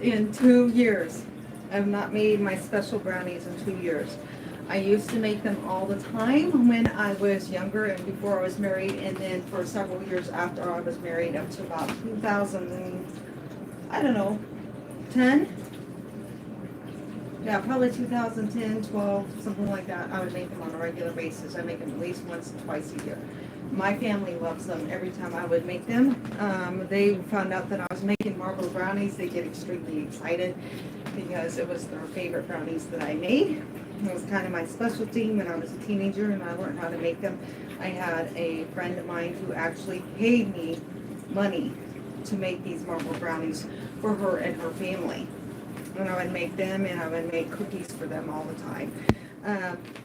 in 2 years. I've not made my special brownies in 2 years. I used to make them all the time when I was younger and before I was married, and then for several years after I was married up to about 2000 and, I don't know, 10? Yeah, probably 2010, 12, something like that. I would make them on a regular basis. I make them at least once, twice a year. My family loves them. Every time I would make them, they found out that I was making marble brownies. They get extremely excited because it was their favorite brownies that I made. It was kind of my specialty when I was a teenager and I learned how to make them. I had a friend of mine who actually paid me money to make these marble brownies for her and her family. And I would make them and I would make cookies for them all the time.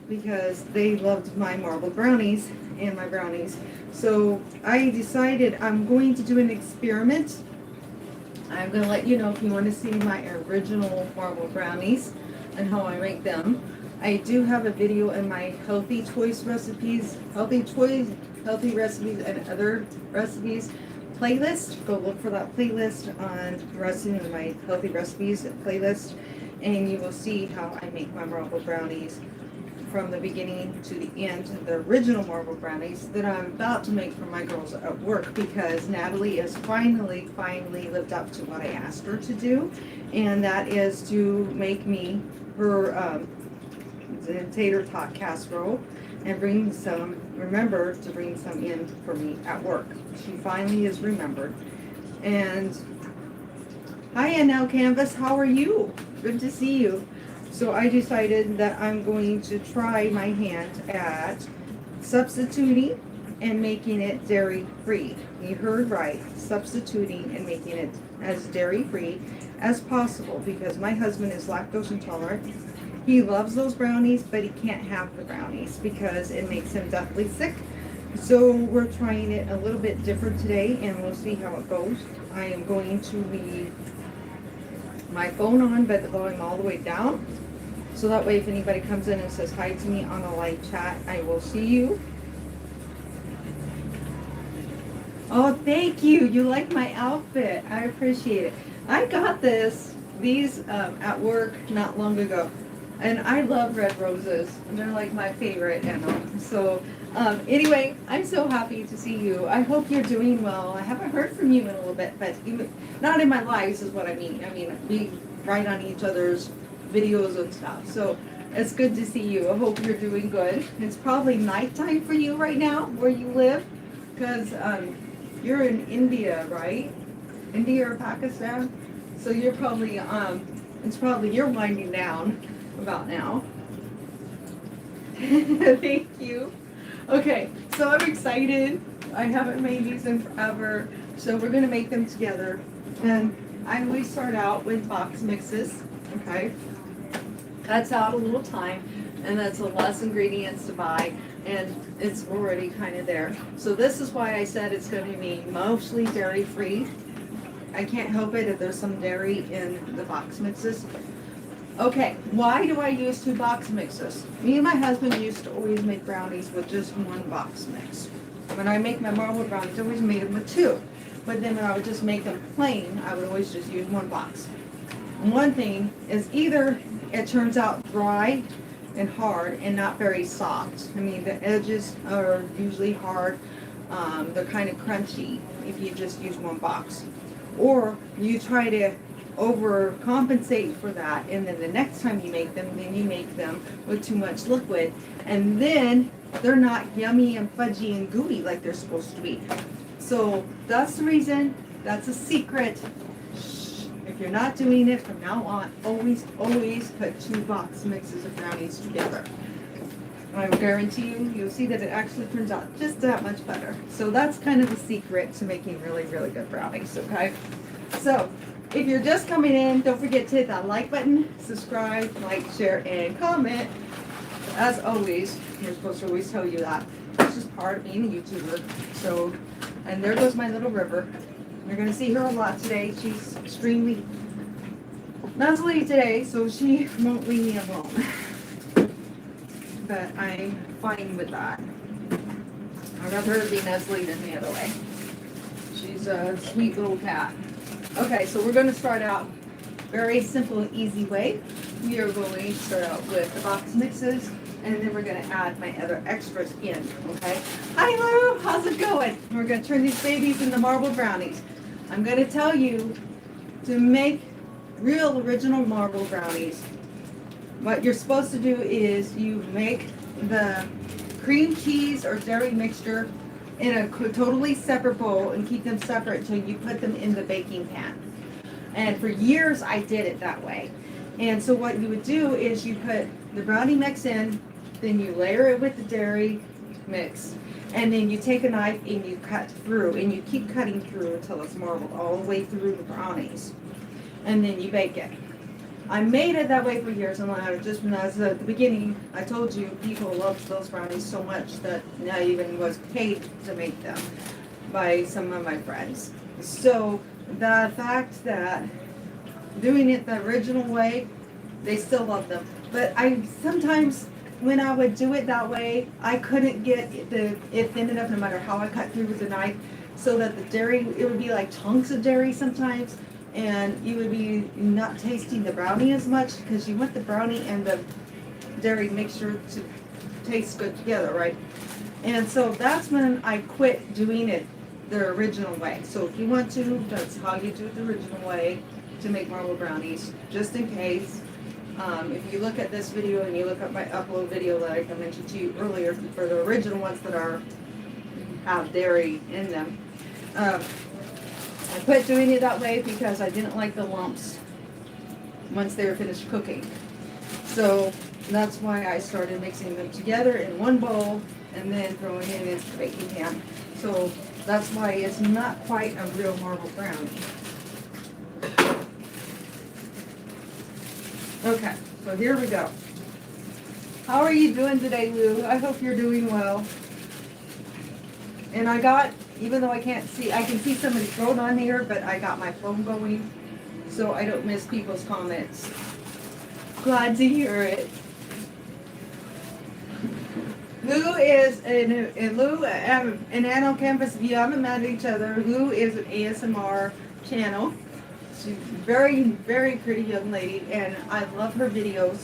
Because they loved my marble brownies and my brownies. So I decided I'm going to do an experiment. I'm going to let you know if you want to see my original marble brownies and how I make them. I do have a video in my healthy recipes and other recipes playlist. Go look for that playlist on the rest of my healthy recipes playlist, and you will see how I make my marble brownies from the beginning to the end. The original marble brownies that I'm about to make for my girls at work, because Natalie has finally lived up to what I asked her to do, and that is to make me her tater tot casserole and remember to bring some in for me at work. She finally has remembered. And hi, Now Canvas, how are you? Good to see you. So I decided that I'm going to try my hand at substituting and making it dairy-free. You heard right, substituting and making it as dairy-free as possible, because my husband is lactose intolerant. He loves those brownies, but he can't have the brownies because it makes him deathly sick. So we're trying it a little bit different today, and we'll see how it goes. I am going to leave my phone on, but the volume all the way down. So that way if anybody comes in and says hi to me on a live chat, I will see you. Oh, thank you. You like my outfit. I appreciate it. I got these at work not long ago. And I love red roses. They're like my favorite animal. So anyway, I'm so happy to see you. I hope you're doing well. I haven't heard from you in a little bit, but even, not in my lives is what I mean. I mean, we write on each other's videos and stuff. So it's good to see you. I hope you're doing good. It's probably nighttime for you right now where you live, because you're in India, right? India or Pakistan? So you're probably, you're winding down about now. Thank you. Okay, so I'm excited. I haven't made these in forever, so we're gonna make them together. And I always start out with box mixes, okay? Cuts out a little time, and that's less ingredients to buy, and it's already kind of there. So this is why I said it's going to be mostly dairy-free. I can't help it if there's some dairy in the box mixes. Okay, why do I use 2 box mixes? Me and my husband used to always make brownies with just 1 box mix. When I make my marble brownies, I always made them with 2. But then when I would just make them plain, I would always just use 1 box. And one thing is, either it turns out dry and hard and not very soft. I mean, the edges are usually hard. They're kind of crunchy if you just use 1 box. Or you try to overcompensate for that, and then the next time you make them, then you make them with too much liquid, and then they're not yummy and fudgy and gooey like they're supposed to be. So that's the reason. That's a secret. If you're not doing it from now on, always put 2 box mixes of brownies together. I guarantee you'll see that it actually turns out just that much better. So that's kind of the secret to making really, really good brownies, okay? So if you're just coming in, don't forget to hit that like button, subscribe, like, share, and comment. As always, you're supposed to always tell you that. It's just part of being a YouTuber. So, and there goes my little river. You're going to see her a lot today. She's extremely nuzzly today, so she won't leave me alone. But I'm fine with that. I'd rather her be nuzzly than the other way. She's a sweet little cat. Okay, so we're going to start out Very simple and easy way. We are going to start out with the box mixes, and then we're going to add my other extras in, okay? Hi Lou, how's it going? We're going to turn these babies into marble brownies. I'm going to tell you to make real original marble brownies. What you're supposed to do is you make the cream cheese or dairy mixture in a totally separate bowl and keep them separate until you put them in the baking pan. And for years I did it that way. And so what you would do is you put the brownie mix in, then you layer it with the dairy mix, and then you take a knife and you cut through, and you keep cutting through until it's marbled all the way through the brownies. And then you bake it. I made it that way for years, and when I was at the beginning, I told you people loved those brownies so much that I even was paid to make them by some of my friends. So the fact that doing it the original way, they still love them. But I sometimes, when I would do it that way, I couldn't get it thin enough, no matter how I cut through with the knife, so that the dairy, it would be like chunks of dairy sometimes, and you would be not tasting the brownie as much, because you want the brownie and the dairy mixture to taste good together, right? And so that's when I quit doing it the original way. So if you want to, that's how you do it the original way to make marble brownies, just in case. If you look at this video and you look at my upload video that I mentioned to you earlier for the original ones that have dairy in them, I quit doing it that way because I didn't like the lumps once they were finished cooking. So that's why I started mixing them together in one bowl and then throwing it into the baking pan. So that's why it's not quite a real marble brownie. Okay, so here we go. How are you doing today, Lou? I hope you're doing well. And I got, even though I can't see, I can see somebody's phone on here, but I got my phone going so I don't miss people's comments. Glad to hear it. Lou is an Anno Campus. If you haven't met each other, Lou is an ASMR channel. She's a very, very pretty young lady, and I love her videos.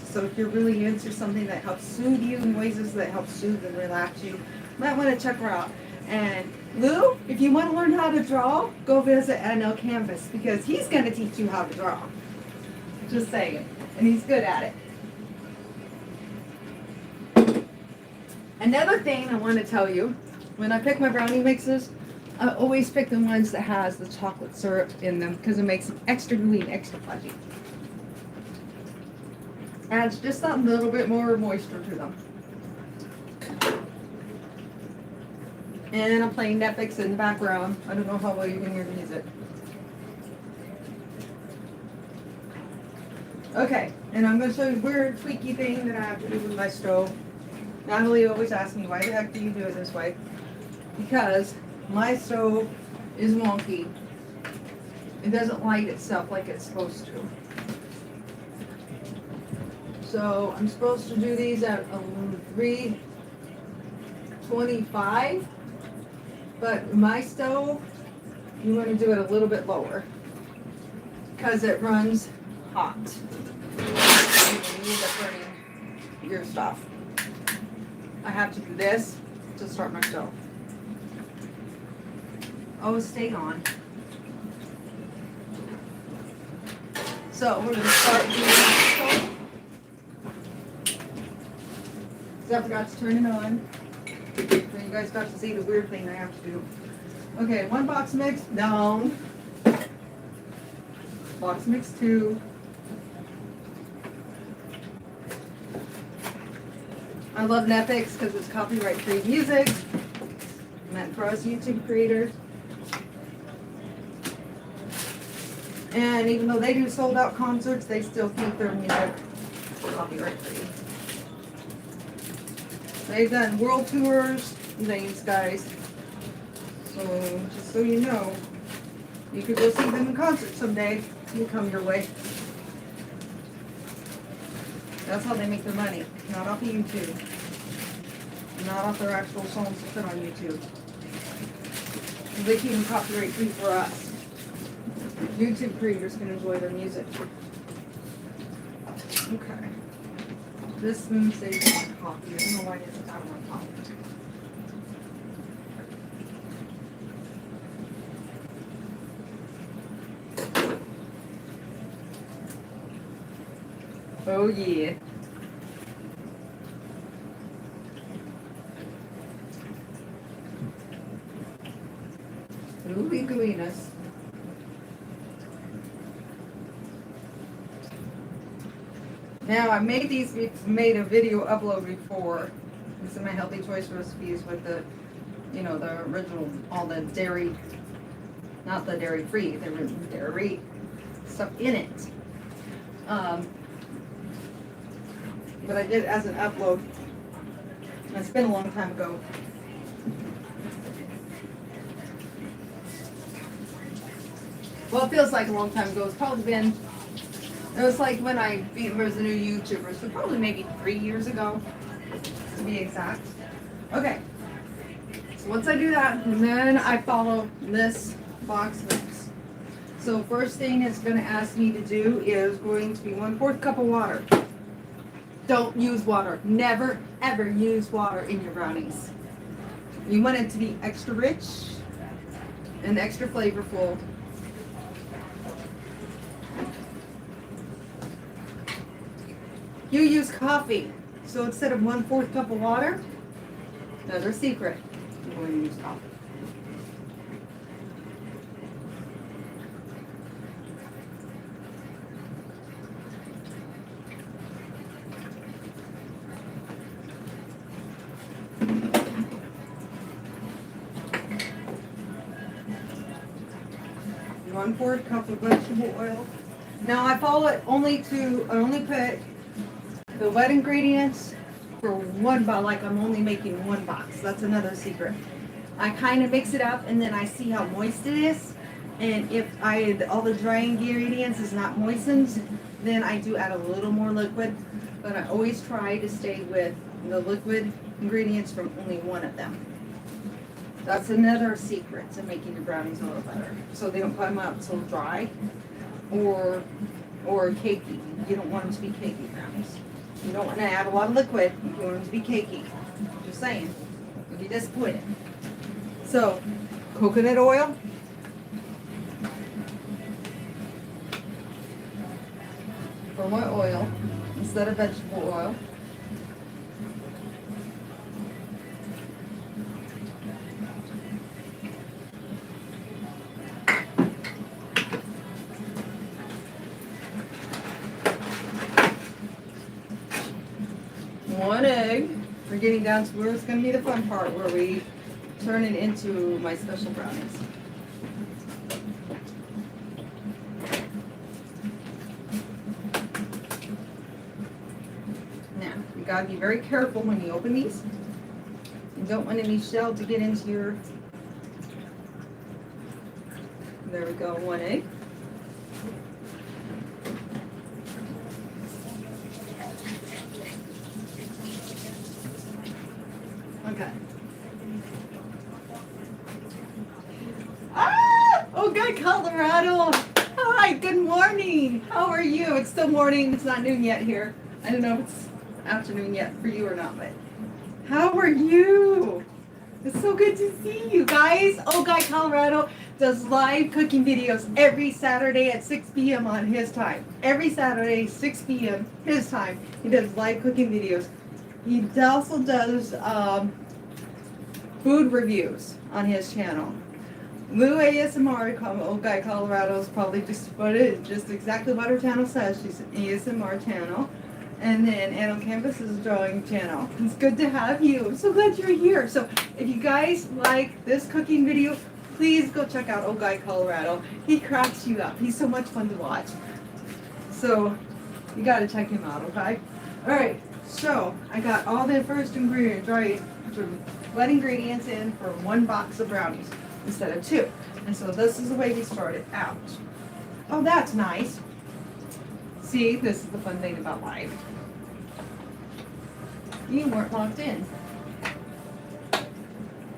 So if you're really into something that helps soothe you, noises that help soothe and relax you, you might want to check her out. And Lou, if you want to learn how to draw, go visit Anno Canvas, because he's going to teach you how to draw. Just saying. And he's good at it. Another thing I want to tell you, when I pick my brownie mixes, I always pick the ones that has the chocolate syrup in them, because it makes them extra gooey and extra fudgy. Adds just a little bit more moisture to them. And I'm playing Netflix in the background. I don't know how well you can hear the music. Okay, and I'm going to show you a weird tweaky thing that I have to do with my stove. Natalie always asks me, why the heck do you do it this way? Because my stove is wonky. It doesn't light itself like it's supposed to. So I'm supposed to do these at 325, but my stove, you want to do it a little bit lower because it runs hot. You end up burning your stuff. I have to do this to start my stove. Oh, stay on. So we're going to start doing the stove. I forgot to turn it on. So you guys got to see the weird thing I have to do. Okay, one box mix down. Box mix 2. I love Netflix because it's copyright-free music, meant for us YouTube creators. And even though they do sold-out concerts, they still keep their music copyright-free. They've done world tours, these guys. So, just so you know, you could go see them in concert someday. It'll come your way. That's how they make their money. Not off of YouTube. Not off their actual songs to put on YouTube. They keep them copyright free for us. YouTube creators can enjoy their music. Okay. This spoon saves my coffee. I don't know why it doesn't have my coffee. Oh yeah. Ooby gooiness. Now I made these, made a video upload before. These are my healthy choice recipes with the, you know, the original, all the dairy, not the dairy free, the dairy stuff in it. But I did it as an upload. It's been a long time ago. Well, it feels like a long time ago. It's probably been, it was like when I was a new YouTuber, so probably maybe 3 years ago, to be exact. Okay, so once I do that, and then I follow this box mix. So first thing it's going to ask me to do is going to be 1/4 cup of water. Don't use water. Never, ever use water in your brownies. You want it to be extra rich and extra flavorful. You use coffee. So instead of 1/4 cup of water, another secret, you're going to use coffee. One-4 cup of vegetable oil. Now I follow it I only put the wet ingredients for one box, like I'm only making one box. That's another secret. I kind of mix it up and then I see how moist it is. And if all the dry ingredients is not moistened, then I do add a little more liquid. But I always try to stay with the liquid ingredients from only one of them. That's another secret to making your brownies a little better. So they don't come out so dry or cakey. You don't want them to be cakey brownies. You don't want to add a lot of liquid. You want them to be cakey. Just saying. You'll be disappointed. So, coconut oil. For my oil, instead of vegetable oil. One egg. We're getting down to where it's going to be the fun part, where we turn it into my special brownies. Now, you got to be very careful when you open these. You don't want any shell to get into your... There we go, one egg. Okay. Oh, good, Colorado. Hi, good morning. How are you? It's still morning. It's not noon yet here. I don't know if it's afternoon yet for you or not, but how are you? It's so good to see you guys. Oh, Guy Colorado does live cooking videos every Saturday at 6 p.m. on his time. Every Saturday, 6 p.m. his time. He does live cooking videos. He also does food reviews on his channel. Lou ASMR, old Guy Colorado, is probably just put it just exactly what her channel says. She's an ASMR channel. And then Ann on Campus is a drawing channel. It's good to have you. I'm so glad you're here. So if you guys like this cooking video, please go check out Old Guy Colorado. He cracks you up. He's so much fun to watch. So you got to check him out, okay? All right. So I got all the first ingredients, right? Wet ingredients in for one box of brownies instead of two. And so this is the way we started out. Oh, that's nice. See, this is the fun thing about life. You weren't locked in.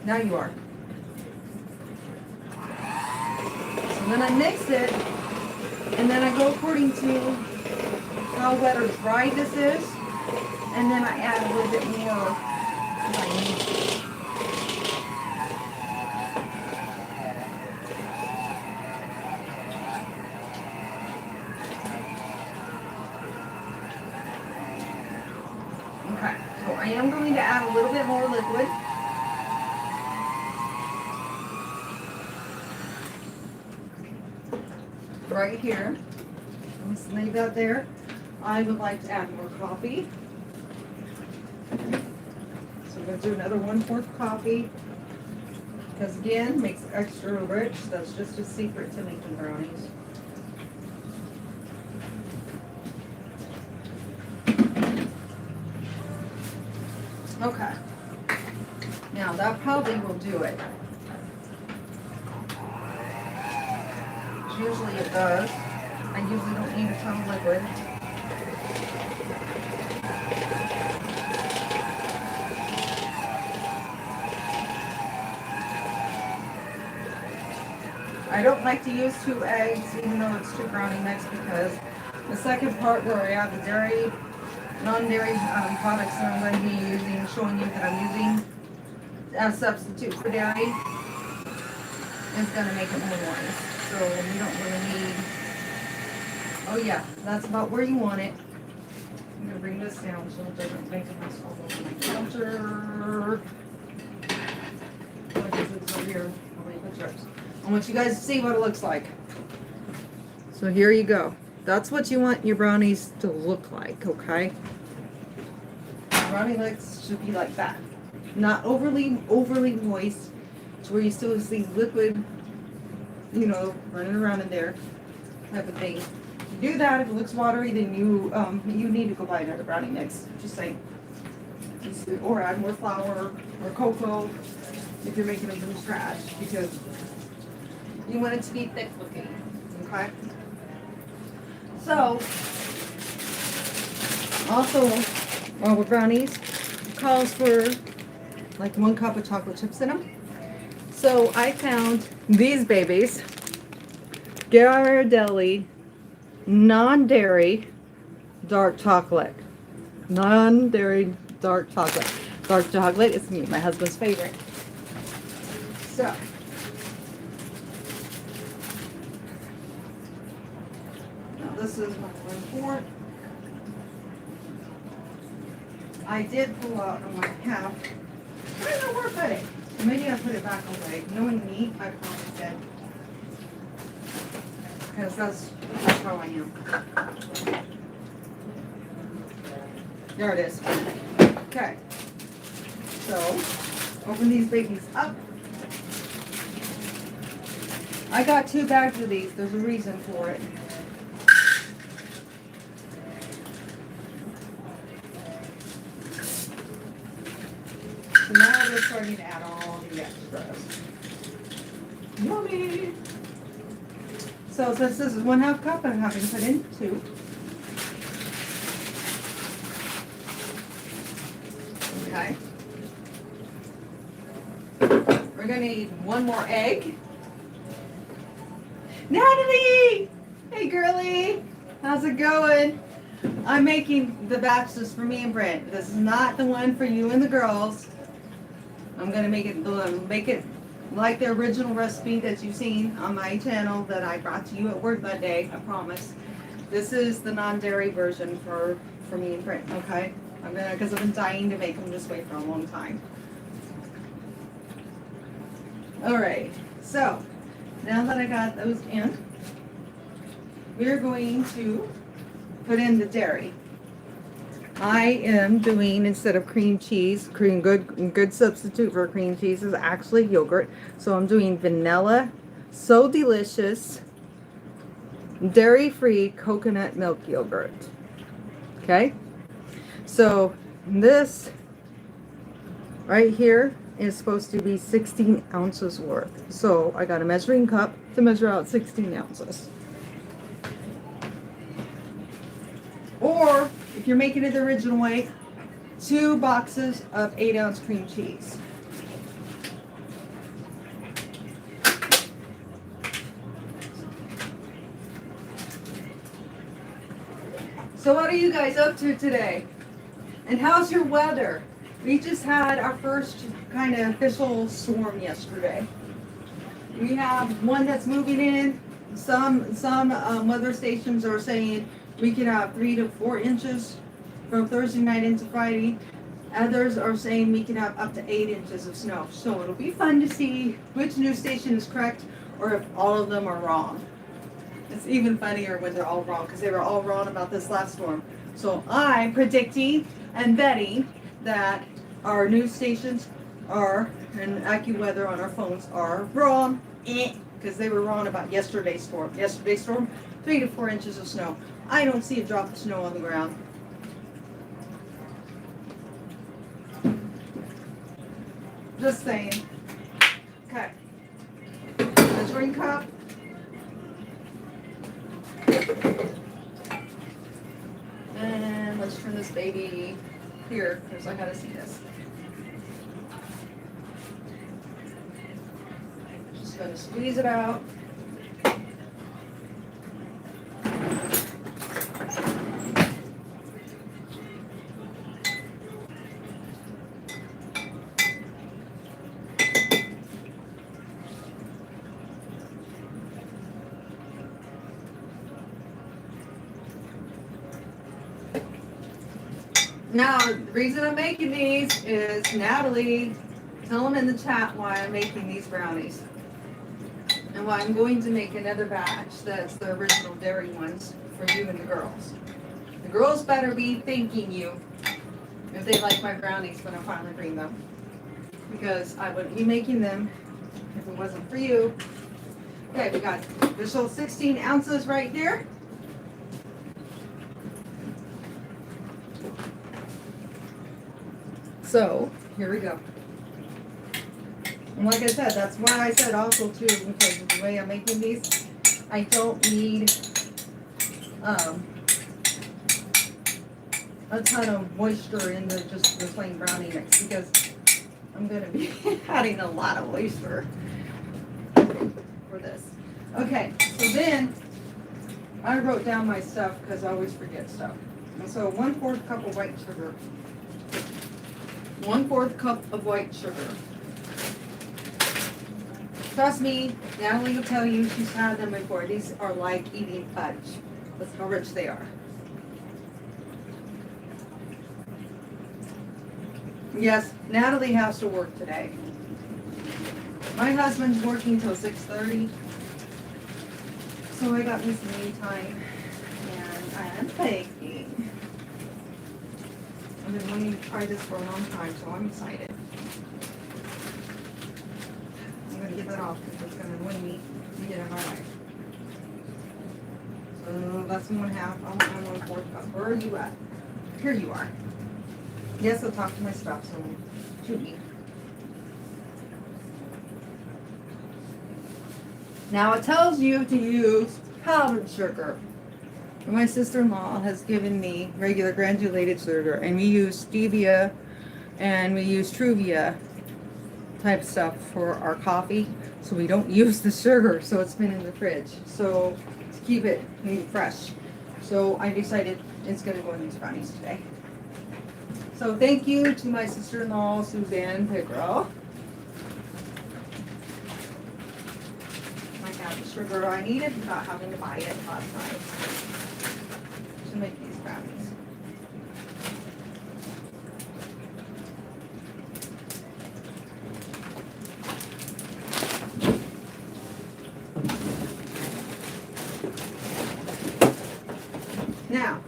Now you are. So then I mix it And then I go according to how wet or dry this is. And then I add a little bit more if I need to. Okay, so I am going to add a little bit more liquid. Right here. Let's leave that there. I would like to add more coffee. So I'm going to do another 1/4 coffee. Because again, makes it extra rich. That's just a secret to making brownies. Okay. Now that probably will do it. Usually it does. I usually don't need a ton of liquid. I don't like to use 2 eggs, even though it's 2 brownie mix, because the second part where I add the dairy, non-dairy products that I'm going to be using, showing you that I'm using as substitute for dairy, is going to make it more moist. So you don't really need, oh yeah, that's about where you want it. I'm going to bring this down so it doesn't make a mess all over my counter. What is this over here? How many pictures? I want you guys to see what it looks like. So here you go. That's what you want your brownies to look like, okay? Brownie mix should be like that. Not overly moist to where you still see liquid, you know, running around in there type of thing. If you do that, if it looks watery, then you need to go buy another brownie mix. Just saying. Or add more flour or cocoa if you're making them from scratch, because you want it to be thick looking, okay? So, also, while with brownies, calls for like 1 cup of chocolate chips in them. So I found these babies, Ghirardelli non-dairy dark chocolate. Non-dairy dark chocolate. Dark chocolate is my husband's favorite. So, this is my 1/4. I did pull out on my half. I don't know where I put it. Maybe I put it back away. Knowing me, I probably did. Because that's how I am. There it is. Okay. So, open these babies up. I got 2 bags of these. There's a reason for it. So now we're starting to add all the extras. Yummy! So since this is 1/2 cup, I'm having to put in 2. Okay. We're going to need 1 more egg. Natalie! Hey girlie! How's it going? I'm making the batches for me and Brent. This is not the one for you and the girls. I'm going to make it like the original recipe that you've seen on my channel that I brought to you at work that day, I promise. This is the non-dairy version for me and Brent, okay? Because I've been dying to make them this way for a long time. Alright, so now that I got those in, we're going to put in the dairy. I am doing, instead of cream cheese, good substitute for cream cheese is actually yogurt. So I'm doing vanilla, so delicious, dairy-free coconut milk yogurt. Okay? So this right here is supposed to be 16 ounces worth. So I got a measuring cup to measure out 16 ounces. Or, if you're making it the original way, 2 boxes of 8-ounce cream cheese. So what are you guys up to today? And how's your weather? We just had our first kind of official storm yesterday. We have one that's moving in. Some weather stations are saying we can have 3 to 4 inches from Thursday night into Friday. Others are saying we can have up to 8 inches of snow. So it'll be fun to see which news station is correct or if all of them are wrong. It's even funnier when they're all wrong because they were all wrong about this last storm. So I'm predicting and betting that our news stations are and AccuWeather on our phones are wrong because they were wrong about yesterday's storm. Yesterday's storm, 3 to 4 inches of snow. I don't see a drop of snow on the ground. Just saying. Okay. Measuring cup. And let's turn this baby here because I gotta see this. Just gonna squeeze it out. Now, the reason I'm making these is Natalie, tell them in the chat why I'm making these brownies. And why I'm going to make another batch that's the original dairy ones for you and the girls. The girls better be thanking you if they like my brownies when I finally bring them. Because I wouldn't be making them if it wasn't for you. Okay, we got official 16 ounces right here. So, here we go. And like I said, that's why I said also too, because of the way I'm making these, I don't need a ton of moisture in just the plain brownie mix because I'm going to be adding a lot of moisture for this. Okay, so then I wrote down my stuff because I always forget stuff. And so 1/4 cup of white sugar. 1/4 cup of white sugar. Trust me, Natalie will tell you she's had them before. These are like eating fudge. That's how rich they are. Yes, Natalie has to work today. My husband's working till 6:30. So I got me some me time. And I'm baking. I've been wanting to try this for a long time, so I'm excited. I'm going to get that off because it's going to annoy me to get in my life. So that's 1/2. I want my 1/4 cup. Where are you at? Here you are. Yes, I'll talk to my stuff, so shoot me. Now it tells you to use powdered sugar. My sister-in-law has given me regular granulated sugar, and we use stevia and we use Truvia type stuff for our coffee, so we don't use the sugar, so it's been in the fridge, so to keep it fresh. So I decided it's going to go in these brownies today. So thank you to my sister-in-law, Suzanne Pickrell. I got the sugar I needed without having to buy it last night to make these brownies. Now,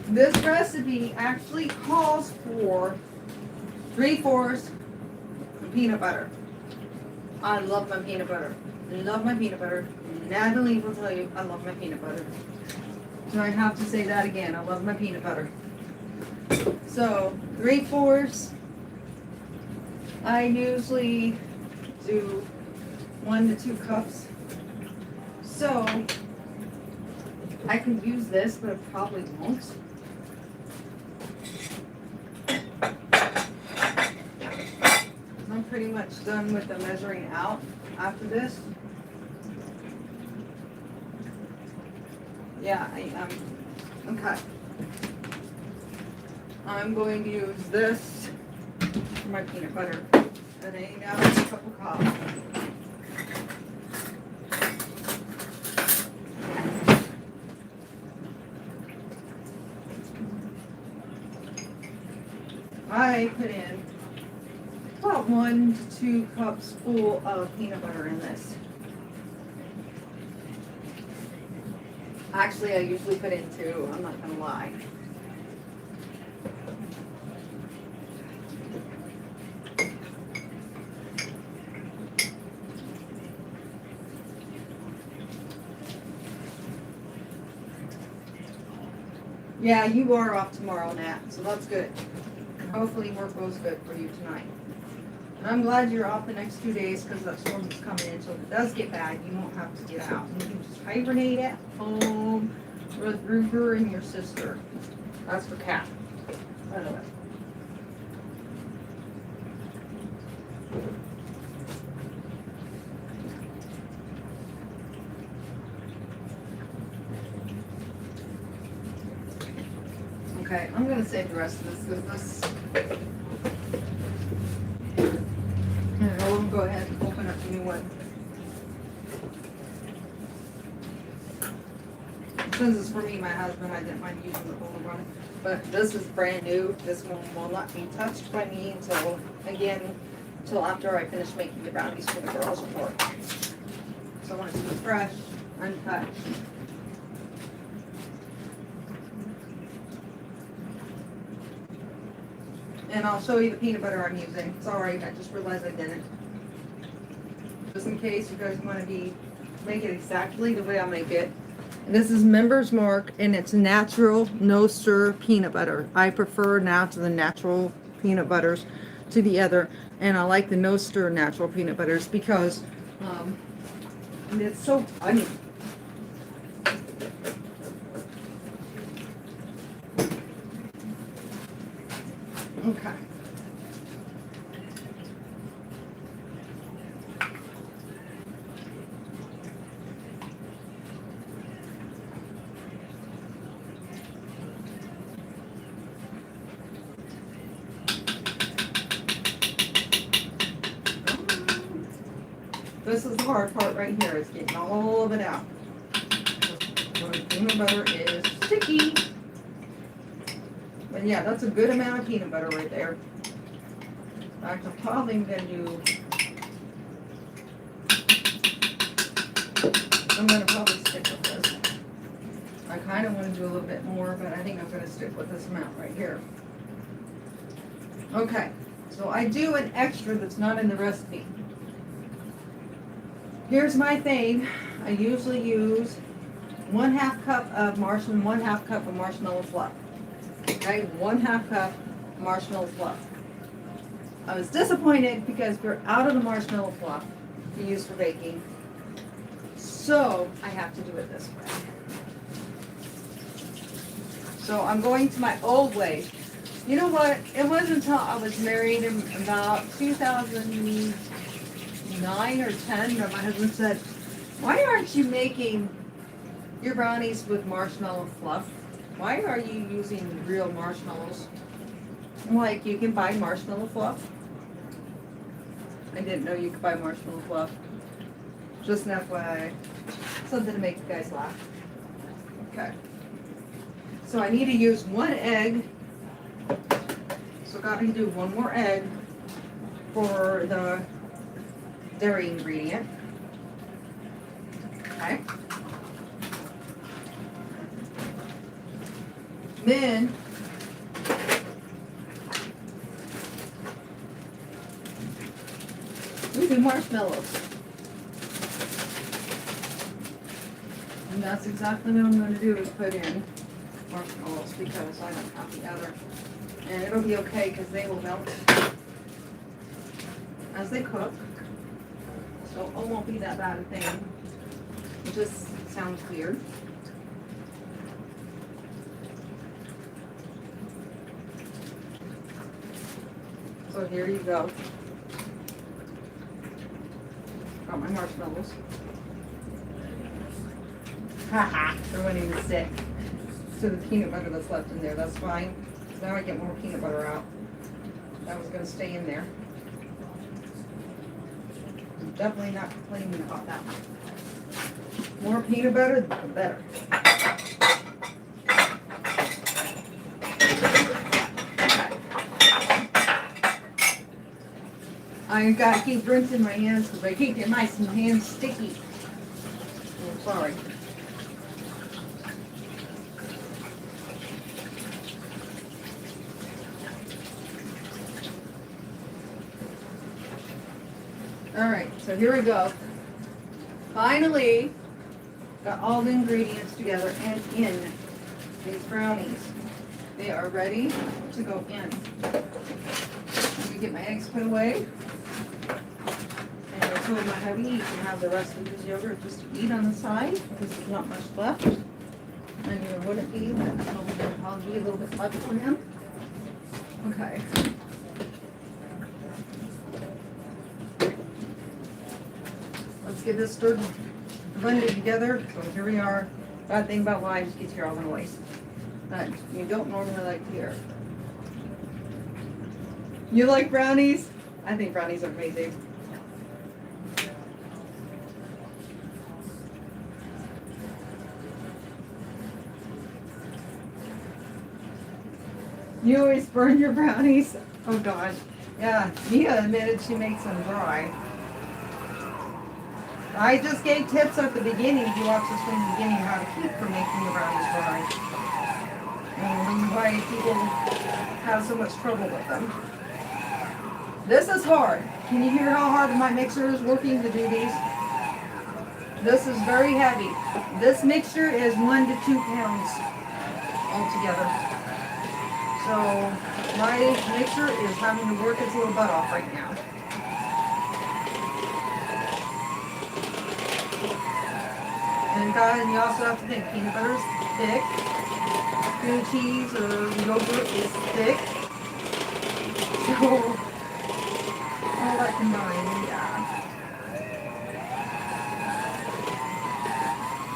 this recipe actually calls for 3/4 peanut butter. I love my peanut butter. I love my peanut butter. Natalie will tell you I love my peanut butter. So I have to say that again. I love my peanut butter. So 3/4. I usually do 1 to 2 cups. So I can use this, but it probably won't. I'm pretty much done with the measuring out after this. Yeah, Okay. I'm going to use this for my peanut butter. And I now have a cup of coffee. I put in about 1 to 2 cups full of peanut butter in this. Actually, I usually put in 2, I'm not gonna lie. Yeah, you are off tomorrow, Nat, so that's good. Hopefully work goes good for you tonight. And I'm glad you're off the next 2 days because that storm is coming in. So if it does get bad, you won't have to get out. You can just hibernate at home with Ruger and your sister. That's for Cat, by the way. Okay, I'm gonna save the rest of this because this. And we'll go ahead and open up the new one. Since it's for me, my husband, I didn't mind using the older one. But this is brand new. This one will not be touched by me until, again, until after I finish making the brownies for the girls' report. So I want it to be fresh, untouched. And I'll show you the peanut butter I'm using. Sorry, I just realized I didn't. Just in case you guys want to make it exactly the way I make it. And this is Member's Mark, and it's natural, no stir peanut butter. I prefer now to the natural peanut butters to the other, and I like the no stir natural peanut butters because it's so, I mean, okay. This is the hard part right here, is getting all of it out. The peanut butter is sticky. But yeah, that's a good amount of peanut butter right there. In fact, I'm probably going to do, I'm going to probably stick with this. I kind of want to do a little bit more, but I think I'm going to stick with this amount right here. Okay, so I do an extra that's not in the recipe. Here's my thing. I usually use 1/2 cup of marshmallow, 1/2 cup of marshmallow fluff. Okay, 1/2 cup marshmallow fluff. I was disappointed because we're out of the marshmallow fluff to use for baking. So I have to do it this way. So I'm going to my old way. You know what? It wasn't until I was married in about 2009 or 10 that my husband said, "Why aren't you making your brownies with marshmallow fluff? Why are you using real marshmallows?" I'm like, "You can buy marshmallow fluff." I didn't know you could buy marshmallow fluff. Just an FYI. Something to make you guys laugh. Okay. So I need to use 1 egg. So got to do 1 more egg for the dairy ingredient. Okay. Then we do marshmallows. And that's exactly what I'm going to do, is put in marshmallows because I don't have the other. And it'll be okay because they will melt as they cook. So it won't be that bad a thing. It just sounds weird. So here you go. Got my marshmallows. Haha, they're winning the stick. most of the peanut butter that's left in there. That's fine. So now I get more peanut butter out. That was going to stay in there. I'm definitely not complaining about that. More peanut butter, the better. I gotta keep rinsing my hands because I keep getting my hands sticky. Oh, sorry. Alright, so here we go. Finally, got all the ingredients together and in these brownies. They are ready to go in. Let me get my eggs put away. And I told my hubby you can have the rest of this yogurt just to eat on the side because there's not much left. And there wouldn't be, but I'll be a little bit left for him. Okay. Let's get this stirred, blended together. So here we are. Bad thing about lives gets here all in waste. That you don't normally like to hear. You like brownies? I think brownies are amazing. You always burn your brownies? Oh gosh. Yeah, Mia admitted she makes them dry. I just gave tips at the beginning, if you watch this from the beginning, how to keep from making the brownies dry. And why people have so much trouble with them. This is hard. Can you hear how hard my mixer is working to do these? This is very heavy. This mixture is 1 to 2 pounds altogether. So my mixer is having to work its little butt off right now. And you also have to think peanut butter is thick, cream cheese or yogurt is thick. So all that combined, yeah.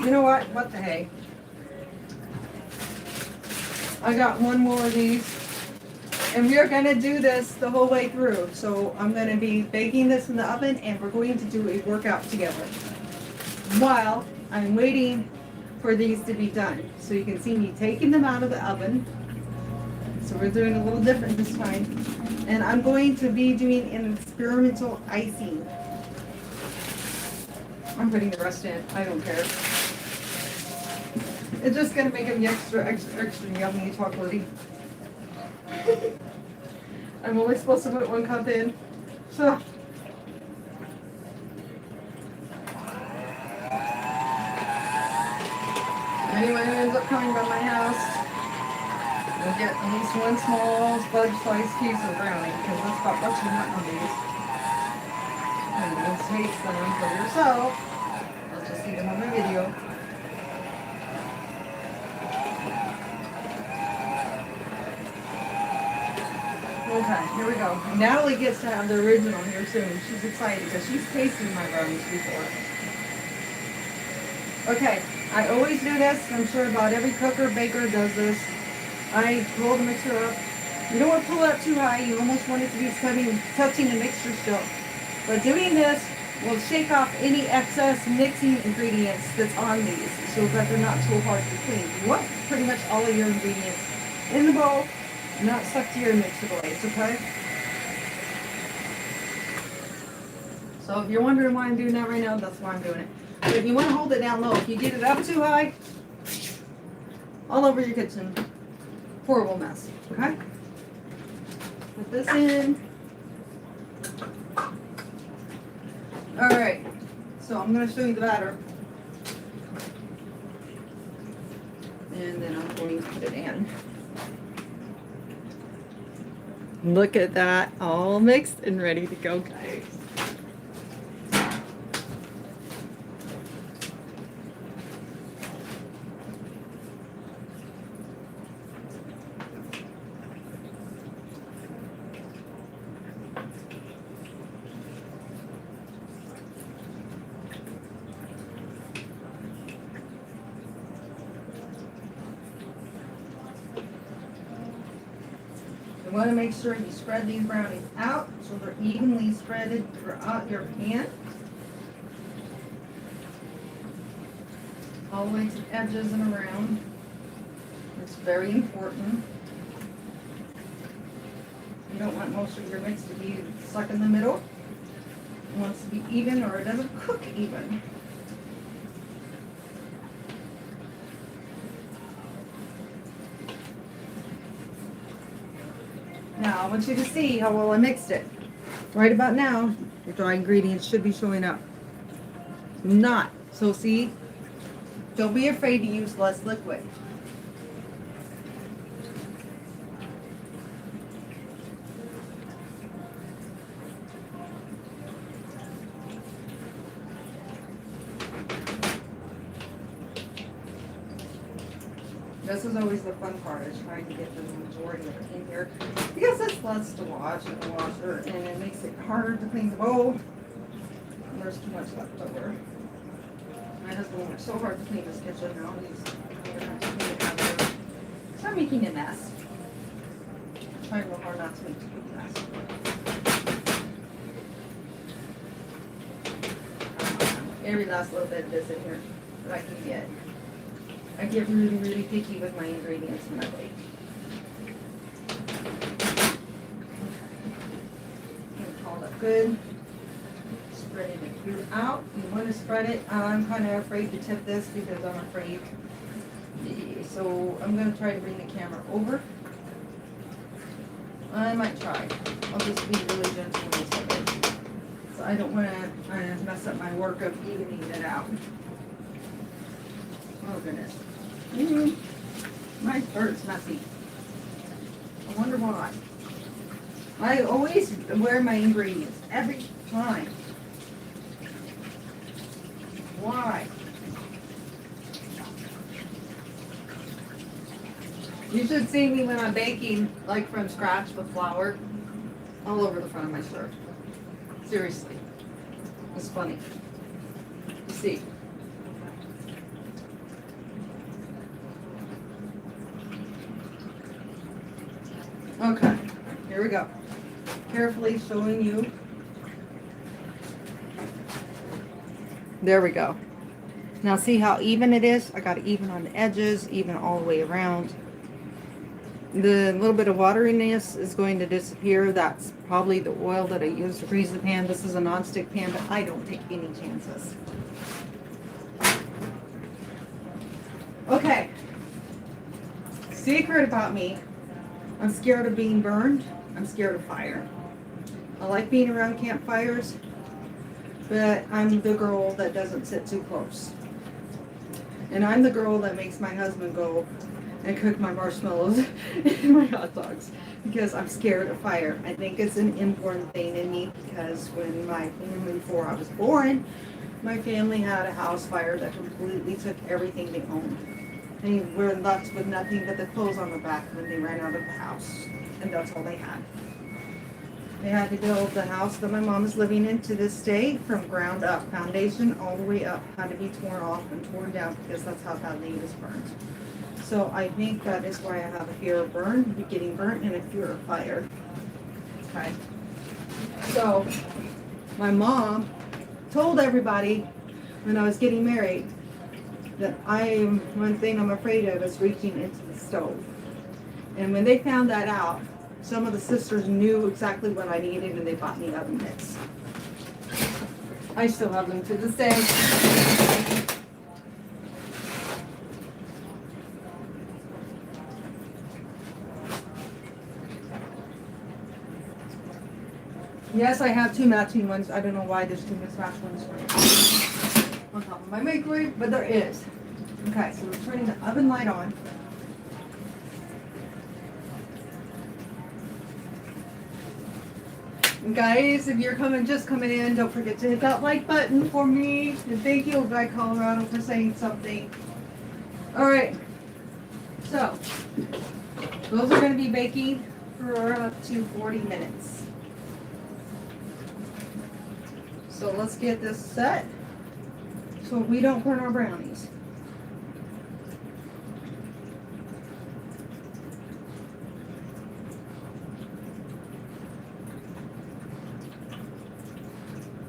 You know what? What the hey? I got one more of these. And we are going to do this the whole way through. So I'm going to be baking this in the oven and we're going to do a workout together. While I'm waiting for these to be done. So you can see me taking them out of the oven. So we're doing a little different this time. And I'm going to be doing an experimental icing. I'm putting the rest in. I don't care. It's just going to make them extra yummy chocolatey. I'm only supposed to put 1 cup in. So. Anyone who ends up coming by my house will get at least 1 small fudge slice piece of brownie because that's about what you want on these. And you'll taste them for yourself. I'll just see them on the video. Okay, here we go. Natalie gets to have the original here soon. She's excited because she's tasted my brownies before. Okay, I always do this. I'm sure about every cooker, baker does this. I roll the mixture up. You don't want to pull it up too high. You almost want it to be touching the mixture still. But doing this will shake off any excess mixing ingredients that's on these so that they're not too hard to clean. You want pretty much all of your ingredients in the bowl, not stuck to your mixer blades, okay? So if you're wondering why I'm doing that right now, that's why I'm doing it. But if you want to hold it down low, if you get it up too high, all over your kitchen, horrible mess, okay? Put this in. All right, so I'm going to show you the batter. And then I'm going to put it in. Look at that, all mixed and ready to go, guys. You want to make sure you spread these brownies out so they're evenly spreaded throughout your pan. All the way to the edges and around. It's very important. You don't want most of your mix to be stuck in the middle. It wants to be even or it doesn't cook even. Now, I want you to see how well I mixed it. Right about now, the dry ingredients should be showing up. Not. So see, don't be afraid to use less liquid. This is always the fun part, is trying to get the majority of it in here. Because it's less to wash in the washer, and it makes it harder to clean the bowl. And there's too much left over. My husband worked so hard to clean this kitchen now. He's going to have to clean it out of there. So I'm making a mess. I'm trying real hard not to make a big mess. Every last little bit of this in here that I can get. I get really, really picky with my ingredients when I bake. Okay. Call it good. Spreading it throughout. You want to spread it. I'm kind of afraid to tip this because I'm afraid. So I'm going to try to bring the camera over. I might try. I'll just be really gentle with it. So I don't want to mess up my work of evening it out. Oh goodness. My shirt's messy. I wonder why. I always wear my ingredients every time. Why? You should see me when I'm baking, like from scratch with flour, all over the front of my shirt. Seriously. It's funny. You see. Okay, here we go. Carefully showing you. There we go. Now see how even it is? I got it even on the edges, even all the way around. The little bit of wateriness is going to disappear. That's probably the oil that I used to grease the pan. This is a non-stick pan, but I don't take any chances. Okay. Secret about me. I'm scared of being burned. I'm scared of fire. I like being around campfires, but I'm the girl that doesn't sit too close. And I'm the girl that makes my husband go and cook my marshmallows and my hot dogs because I'm scared of fire. I think it's an important thing in me because before I was born, my family had a house fire that completely took everything they owned. They were left with nothing but the clothes on the back when they ran out of the house. And that's all they had. They had to build the house that my mom is living in to this day from ground up. Foundation all the way up had to be torn off and torn down because that's how badly it was burned. So I think that is why I have a fear of getting burnt and a fear of fire. Okay. So my mom told everybody when I was getting married that one thing I'm afraid of is reaching into the stove. And when they found that out, some of the sisters knew exactly what I needed and they bought me oven mitts. I still have them to this day. Yes, I have two matching ones. I don't know why there's two mismatched ones on top of my microwave, but there is. Okay, so we're turning the oven light on. And guys, if you're just coming in, don't forget to hit that like button for me. And thank you, Guy Colorado, for saying something. All right. So, those are going to be baking for up to 40 minutes. So let's get this set so we don't burn our brownies.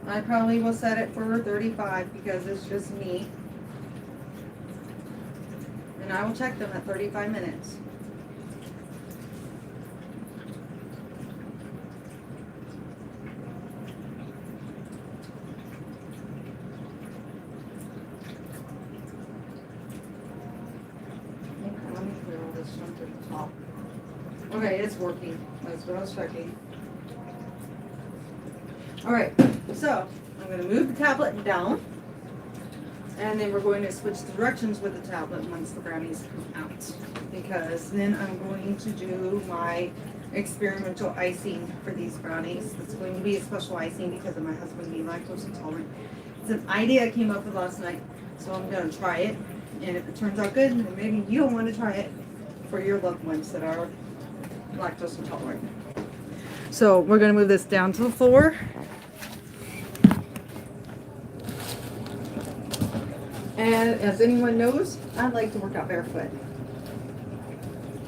I probably will set it for 35 because it's just me. And I will check them at 35 minutes. Okay, let me clear all this junk at the top. Okay, it's working. That's what I was checking. Alright, so I'm going to move the tablet down. And then we're going to switch directions with the tablet once the brownies come out. Because then I'm going to do my experimental icing for these brownies. It's going to be a special icing because of my husband being lactose intolerant. It's an idea I came up with last night. So I'm going to try it. And if it turns out good, then maybe you'll want to try it for your loved ones that are lactose intolerant. So we're going to move this down to the floor. And as anyone knows, I like to work out barefoot.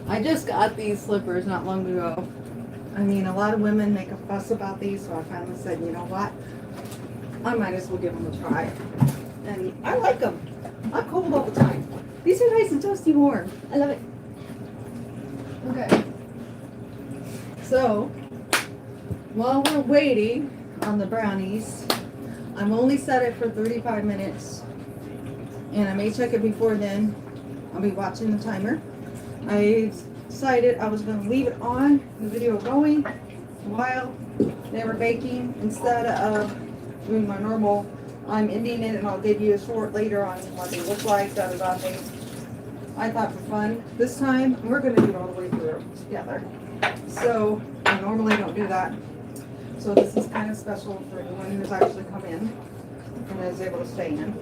I just got these slippers not long ago. I mean, a lot of women make a fuss about these, so I finally said, you know what? I might as well give them a try. And I like them. I'm cold all the time. These are nice and toasty warm. I love it. Okay. So, while we're waiting on the brownies, I'm only set it for 35 minutes. And I may check it before then. I'll be watching the timer. I decided I was going to leave it on, the video going, while they were baking, instead of doing my normal, I'm ending it and I'll give you a short later on what they look like, da-da-da things. I thought for fun, this time we're going to do it all the way through together. So, I normally don't do that. So this is kind of special for anyone who's actually come in and is able to stay in.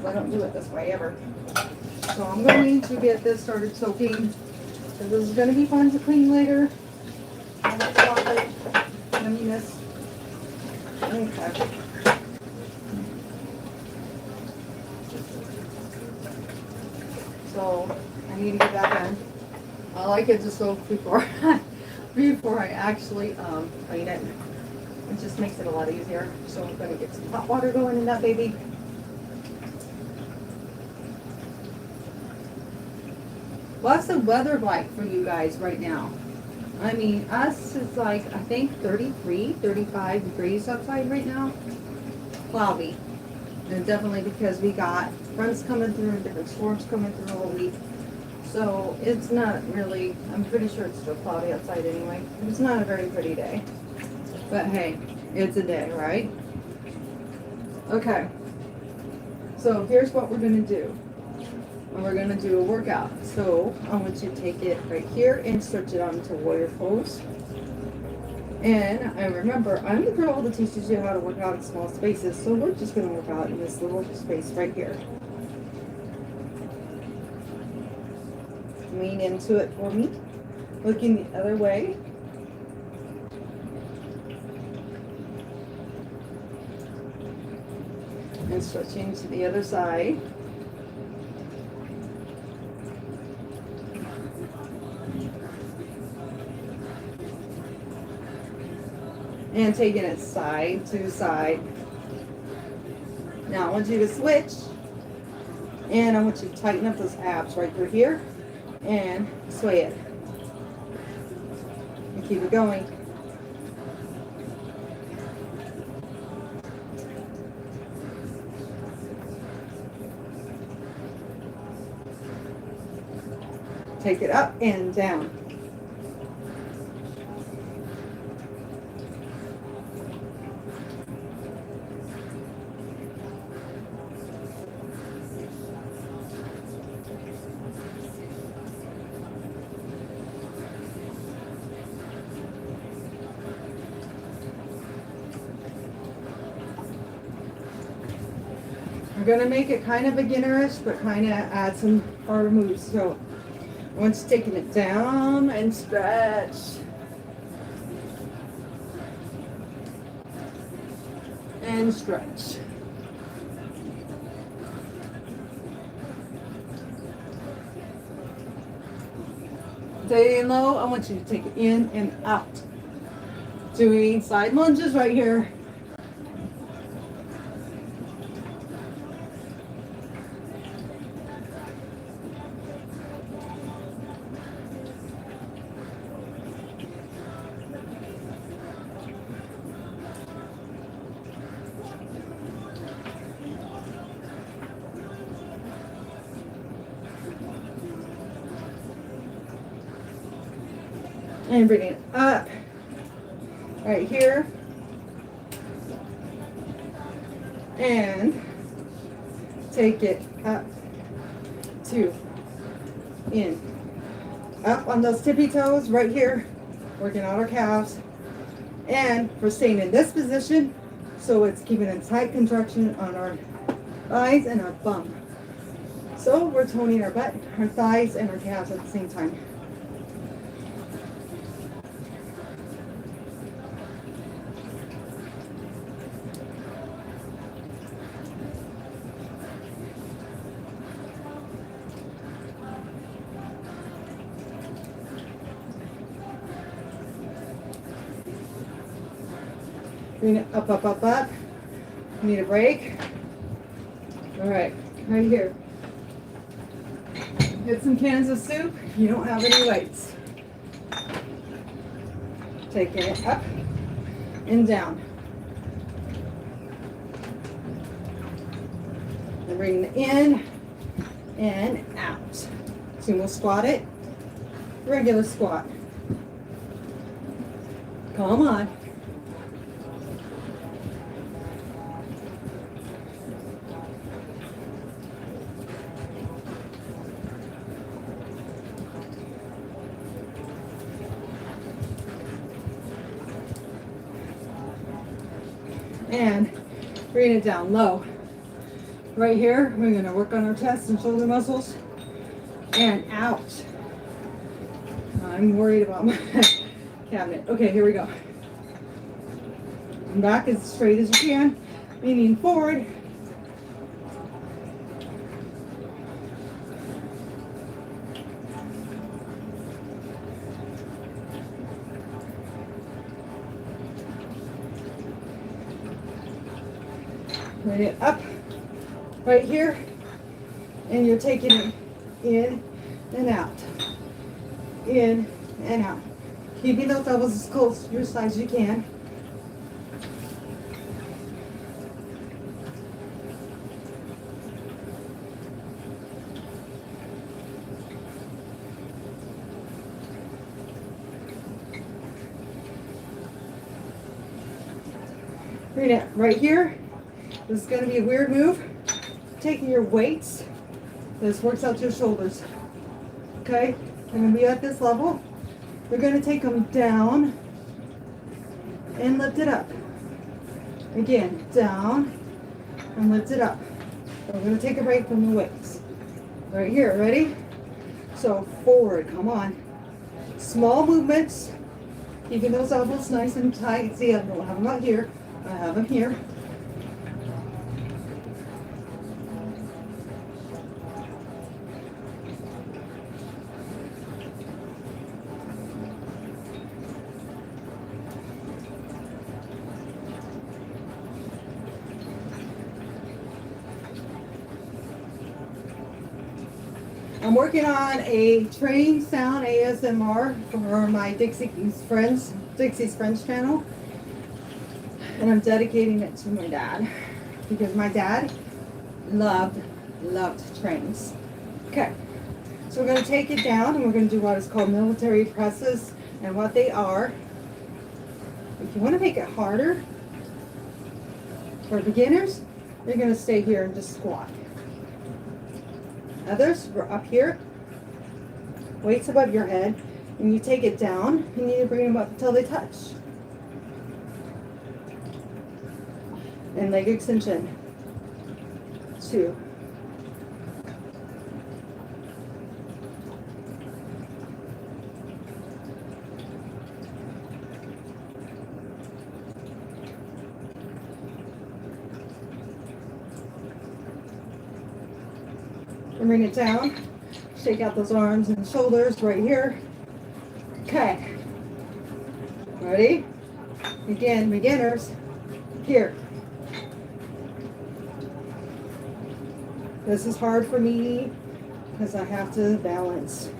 I don't do it this way ever. So I'm going to get this started soaking. So this is going to be fun to clean later. All that chocolate, yumminess. Okay. So I need to get that done. I like it to soak before before I actually clean it. It just makes it a lot easier. So I'm going to get some hot water going in that baby. What's the weather like for you guys right now? I mean, us is like, I think 33, 35 degrees outside right now. Cloudy. And definitely because we got fronts coming through and different storms coming through all week. So it's not really, I'm pretty sure it's still cloudy outside anyway. It's not a very pretty day. But hey, it's a day, right? Okay. So here's what we're going to do. And we're going to do a workout. So I want you to take it right here and stretch it onto warrior pose. And I remember, I'm the girl that teaches you how to work out in small spaces. So we're just going to work out in this little space right here. Lean into it for me. Looking the other way. And stretching to the other side. And taking it side to side. Now I want you to switch. And I want you to tighten up those abs right through here. And sway it. And keep it going. Take it up and down. We're going to make it kind of beginnerish, but kind of add some harder moves. So once taking it down and stretch. And stretch. Staying low, I want you to take it in and out. Doing side lunges right here. And bring it up right here. And take it up, 2, in. Up on those tippy toes right here, working out our calves. And we're staying in this position, so it's keeping a tight contraction on our thighs and our bum. So we're toning our butt, our thighs, and our calves at the same time. Bring it up, up, up, up. Need a break. All right, right here. Get some cans of soup. You don't have any weights. Taking it up and down. And bring it in and out. So we'll squat it. Regular squat. Come on. And bring it down low. Right here, we're going to work on our chest and shoulder muscles. And out. I'm worried about my cabinet. Okay, here we go. Back as straight as you can, leaning forward. Bring it up right here, and you're taking it in and out, in and out. Keeping those elbows as close to your side as you can. Bring it right here. This is going to be a weird move. Taking your weights. This works out your shoulders. Okay? I'm going to be at this level. We're going to take them down and lift it up. Again, down and lift it up. We're going to take a break from the weights. Right here, ready? So forward, come on. Small movements. Keeping those elbows nice and tight. See, I don't have them out here. I have them here. I'm working on a train sound ASMR for my Dixie's Friends channel. And I'm dedicating it to my dad. Because my dad loved trains. Okay. So we're going to take it down and we're going to do what is called military presses. And what they are, if you want to make it harder for beginners, you're going to stay here and just squat. Others, we're up here, weights above your head, and you take it down, you need to bring them up until they touch. And leg extension, 2. And bring it down. Shake out those arms and shoulders right here. Okay. Ready? Again, beginners. Here. This is hard for me because I have to balance.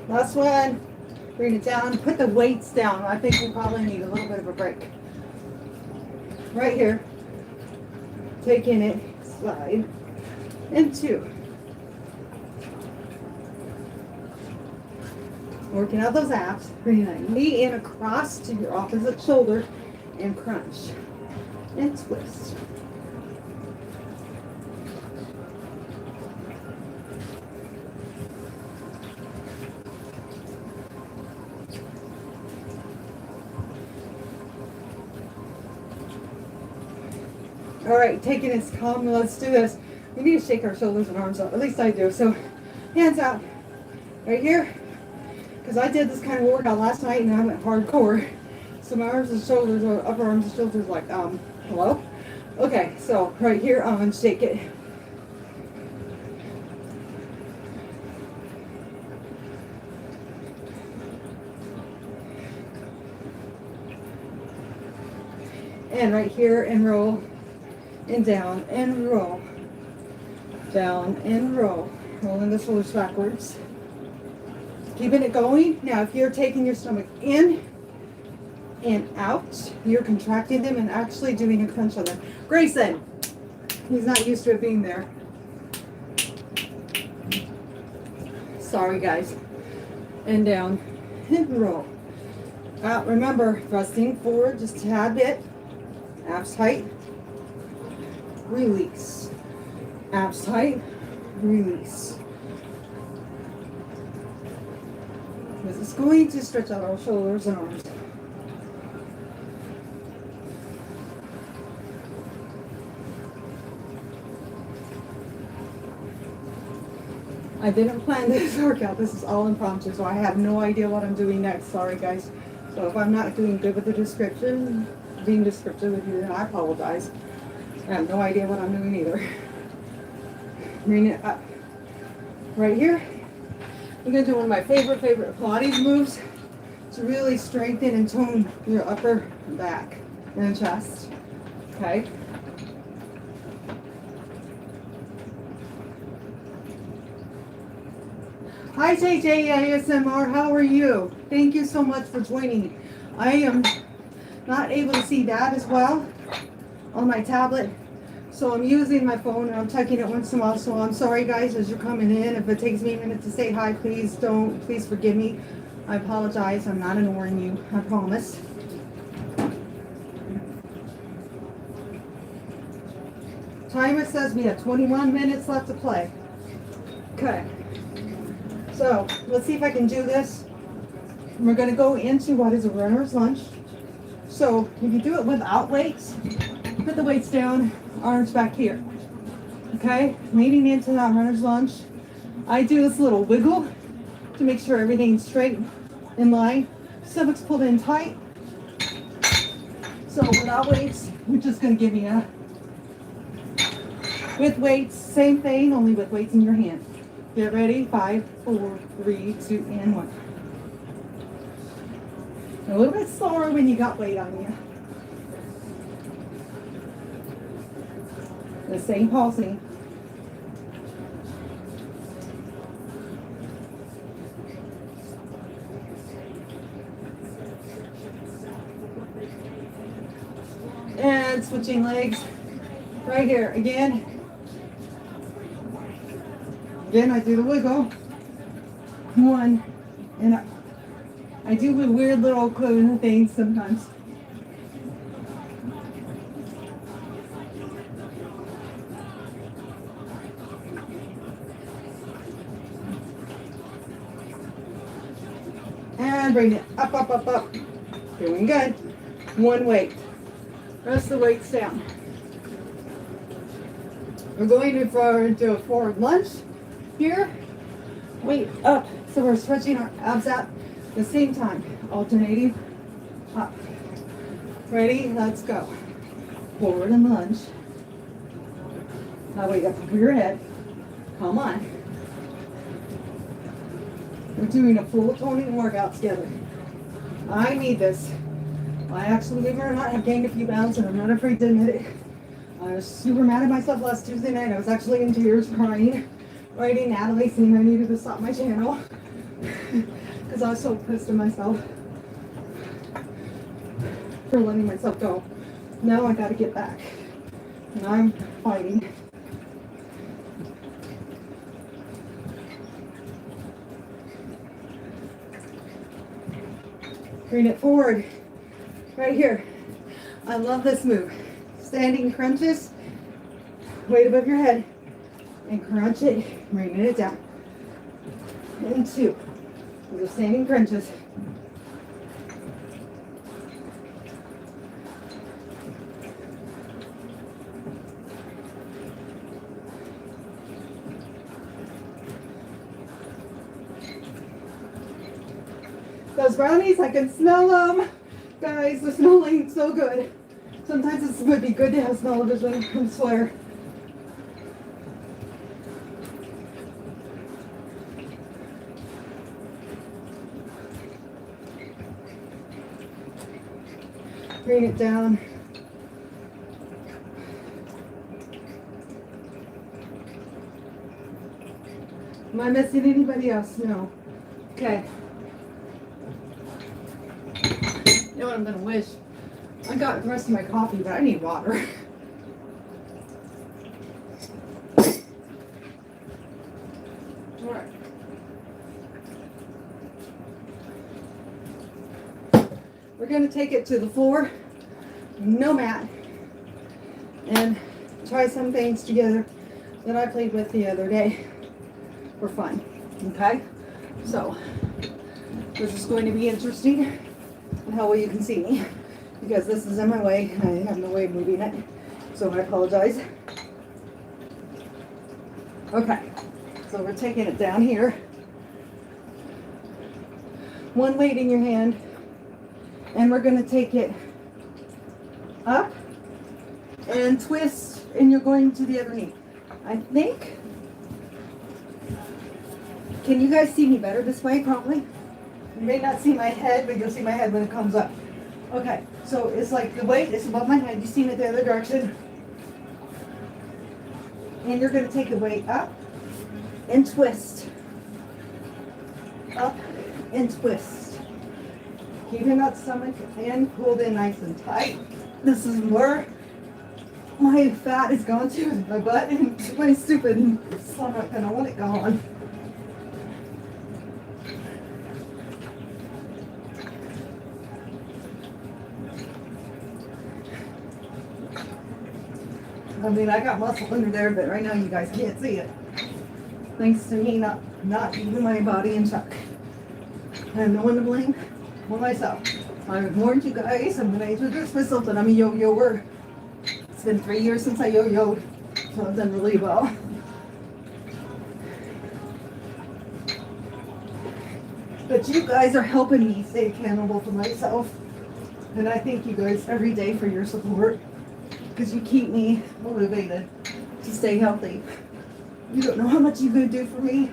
Last one. Bring it down. Put the weights down. I think we probably need a little bit of a break. right here, taking it, slide, and 2. Working out those abs, bringing that knee in across to your opposite shoulder, and crunch, and twist. All right, taking it calm, let's do this. We need to shake our shoulders and arms up, at least I do. So hands out, right here, because I did this kind of workout last night and I went hardcore. So my arms and shoulders, or upper arms and shoulders, like, hello? Okay, so right here, shake it. And right here, and roll, and down, and roll, down, and roll. Rolling the shoulders backwards. Keeping it going. Now, if you're taking your stomach in and out, you're contracting them and actually doing a crunch on them. Grayson, he's not used to it being there. Sorry, guys. And down, and roll. Remember, thrusting forward just a tad bit. Abs tight. Release. Abs tight. Release. This is going to stretch out our shoulders and arms. I didn't plan this workout. This is all impromptu, so I have no idea what I'm doing next. Sorry, guys. So if I'm not doing good with the description, being descriptive with you, then I apologize. I have no idea what I'm doing either. Bring it up. Right here. I'm going to do one of my favorite Pilates moves to really strengthen and tone your upper back and chest. Okay? Hi JJ ASMR, how are you? Thank you so much for joining me. I am not able to see that as well on my tablet, so I'm using my phone and I'm checking it once in a while. So I'm sorry guys as you're coming in. If it takes me a minute to say hi, please forgive me. I apologize. I'm not ignoring you, I promise. Timer says we have 21 minutes left to play. Okay. So let's see if I can do this. We're going to go into what is a runner's lunge. So if you do it without weights, put the weights down, arms back here. Okay, leaning into that runner's lunge. I do this little wiggle to make sure everything's straight in line. Stomach's pulled in tight. So without weights, we're just going to give you a. With weights, same thing, only with weights in your hand. Get ready, 5, 4, 3, 2, and 1. A little bit slower when you got weight on you. The same pulsing. And switching legs. Right here, again. Again, I do the wiggle. 1, and I do weird little things sometimes. And bring it up, up, up, up. Doing good. 1 weight. Rest of the weights down. We're going to do a forward lunge here. Weight up. So we're stretching our abs out at the same time. Alternating up. Ready? Let's go. Forward and lunge. Now weight up over your head. Come on. We're doing a full toning workout together. I need this. I actually, believe it or not, have gained a few pounds and I'm not afraid to admit it. I was super mad at myself last Tuesday night. I was actually in tears crying, writing Natalie saying I needed to stop my channel because I was so pissed at myself for letting myself go. Now I gotta get back. And I'm fighting. Bring it forward. Right here. I love this move. Standing crunches. Weight above your head. And crunch it. Bringing it down. And 2. Those are standing crunches. Those brownies, I can smell them. Guys, they're smelling so good. Sometimes it would be good to have smell-o-vision, I swear. Bring it down. Am I missing anybody else? No. Okay. You know what I'm gonna wish? I got the rest of my coffee, but I need water. Alright. We're gonna take it to the floor, no mat, and try some things together that I played with the other day for fun. Okay? So, this is going to be interesting. And how well you can see me, because this is in my way and I have no way of moving it, so I apologize. Okay, so we're taking it down here. One weight in your hand, and we're going to take it up and twist, and you're going to the other knee. I think, can you guys see me better this way probably? You may not see my head, but you'll see my head when it comes up. Okay, so it's like the weight is above my head. You see it the other direction. And you're going to take the weight up and twist. Up and twist. Keeping that stomach in, pulled in nice and tight. This is where my fat is gone to, my butt and my stupid stomach, and I want it gone. I mean, I got muscle under there, but right now you guys can't see it. Thanks to me not keeping my body in check. I have no one to blame but myself. I've warned you guys, I'm going to introduce myself that I'm a yo-yoer. It's been 3 years since I yo-yoed, so I've done really well. But you guys are helping me stay accountable to myself. And I thank you guys every day for your support, because you keep me motivated to stay healthy. You don't know how much you could do for me.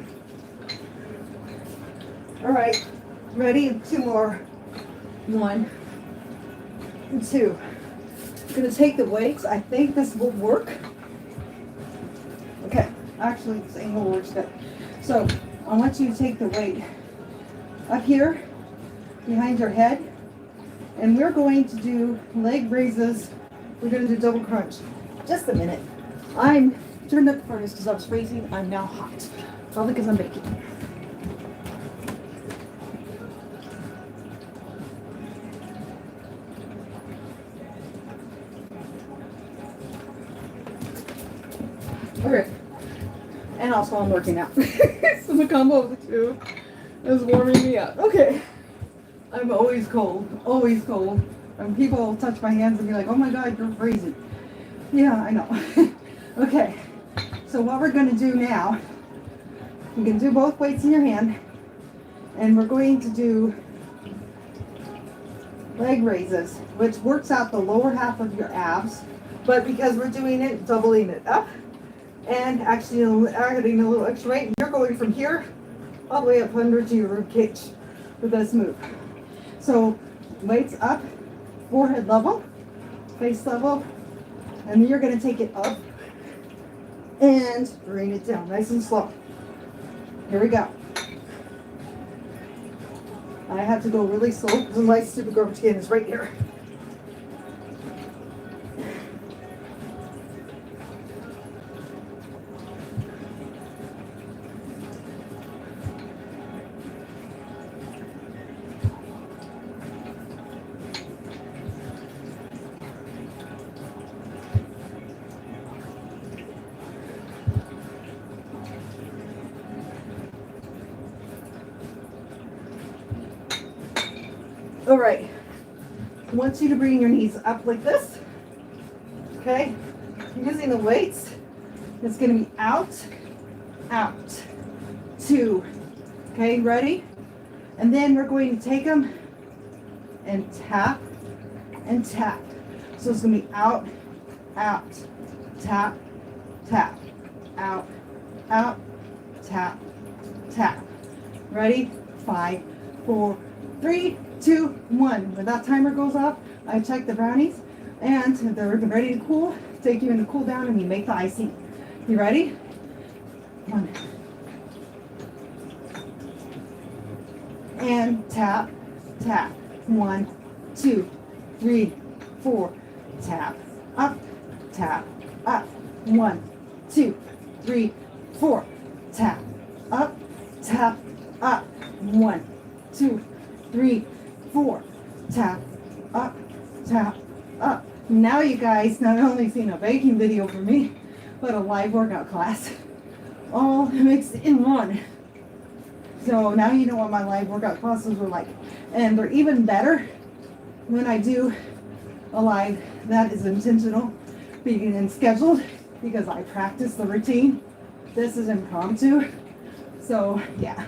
All right, ready? 2 more. 1 and 2. I'm gonna take the weights. I think this will work. Okay, actually, this angle works good. So I want you to take the weight up here behind your head, and we're going to do leg raises. We're going to do double crunch. Just a minute. I'm turned up the furnace because I was freezing. I'm now hot. Probably because I'm baking. Okay. And also I'm working out. So the combo of the two is warming me up. Okay. I'm always cold. Always cold. And people touch my hands and be like, oh my God, you're freezing. Yeah, I know. Okay, so what we're going to do now, you can do both weights in your hand, and we're going to do leg raises, which works out the lower half of your abs, but because we're doing it, doubling it up, and actually adding a little extra weight, you're going from here all the way up under to your rib cage with this move. So weights up, forehead level, face level, and then you're going to take it up and bring it down nice and slow. Here we go. I have to go really slow because my stupid garbage can is right here. All right. I want you to bring your knees up like this. Okay? Using the weights, it's going to be out, out, 2. Okay, ready? And then we're going to take them and tap and tap. So it's going to be out, out, tap, tap, out, out, tap, tap. Ready? 5, 4, 3, 2, 1. When that timer goes off, I check the brownies and they're ready to cool. Take you into cool down and we make the icing. You ready? 1. And tap, tap. 1, 2, 3, 4. Tap, up, tap, up. 1, 2, 3, 4. Tap, up, tap, up. 1, 2, 3, 4. Tap, up, tap, up. Now you guys not only seen a baking video from me, but a live workout class, all mixed in one. So now you know what my live workout classes were like. And they're even better when I do a live that is intentional, being and scheduled, because I practice the routine. This is impromptu. So yeah.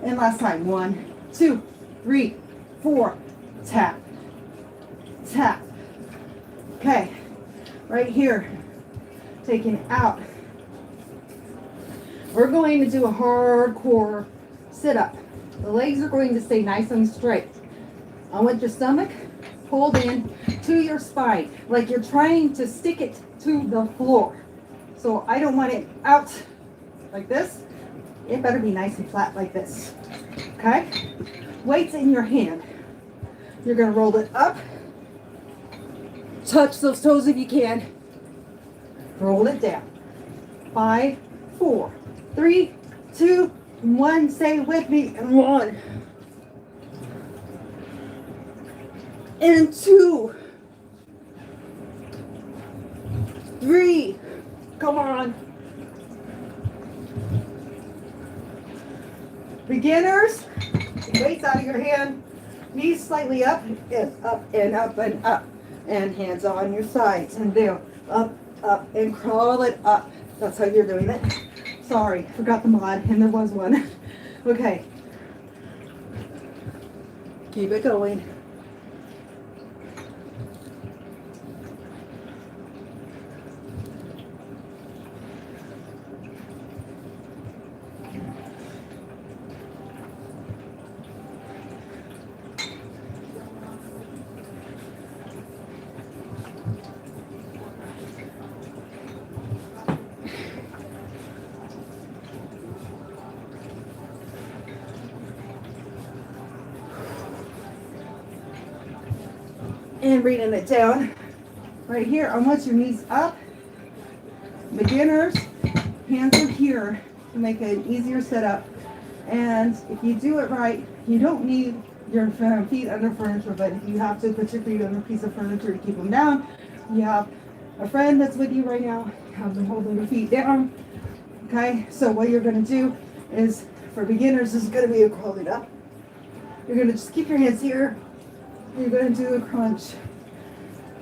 And last time, 1, 2, 3, 4, tap, tap. Okay, right here, taking it out. We're going to do a hardcore sit-up. The legs are going to stay nice and straight. I want your stomach pulled in to your spine, like you're trying to stick it to the floor. So I don't want it out like this. It better be nice and flat like this. Okay? Weights in your hand. You're going to roll it up. Touch those toes if you can. Roll it down. 5, 4, 3, 2, 1. Say it with me. And 1. And 2. 3. Come on. Beginners, weights out of your hand, knees slightly up and up and up and up, and hands on your sides and down, up, up, and crawl it up. That's how you're doing it. Sorry, forgot the mod, and there was one. Okay. Keep it going. And bringing it down. Right here, I want your knees up. Beginners, hands are here to make it an easier setup. And if you do it right, you don't need your feet under furniture, but if you have to put your feet under a piece of furniture to keep them down, you have a friend that's with you right now, have them holding your feet down. Okay, so what you're going to do is, for beginners, this is going to be a crawling up. You're going to just keep your hands here. You're going to do a crunch.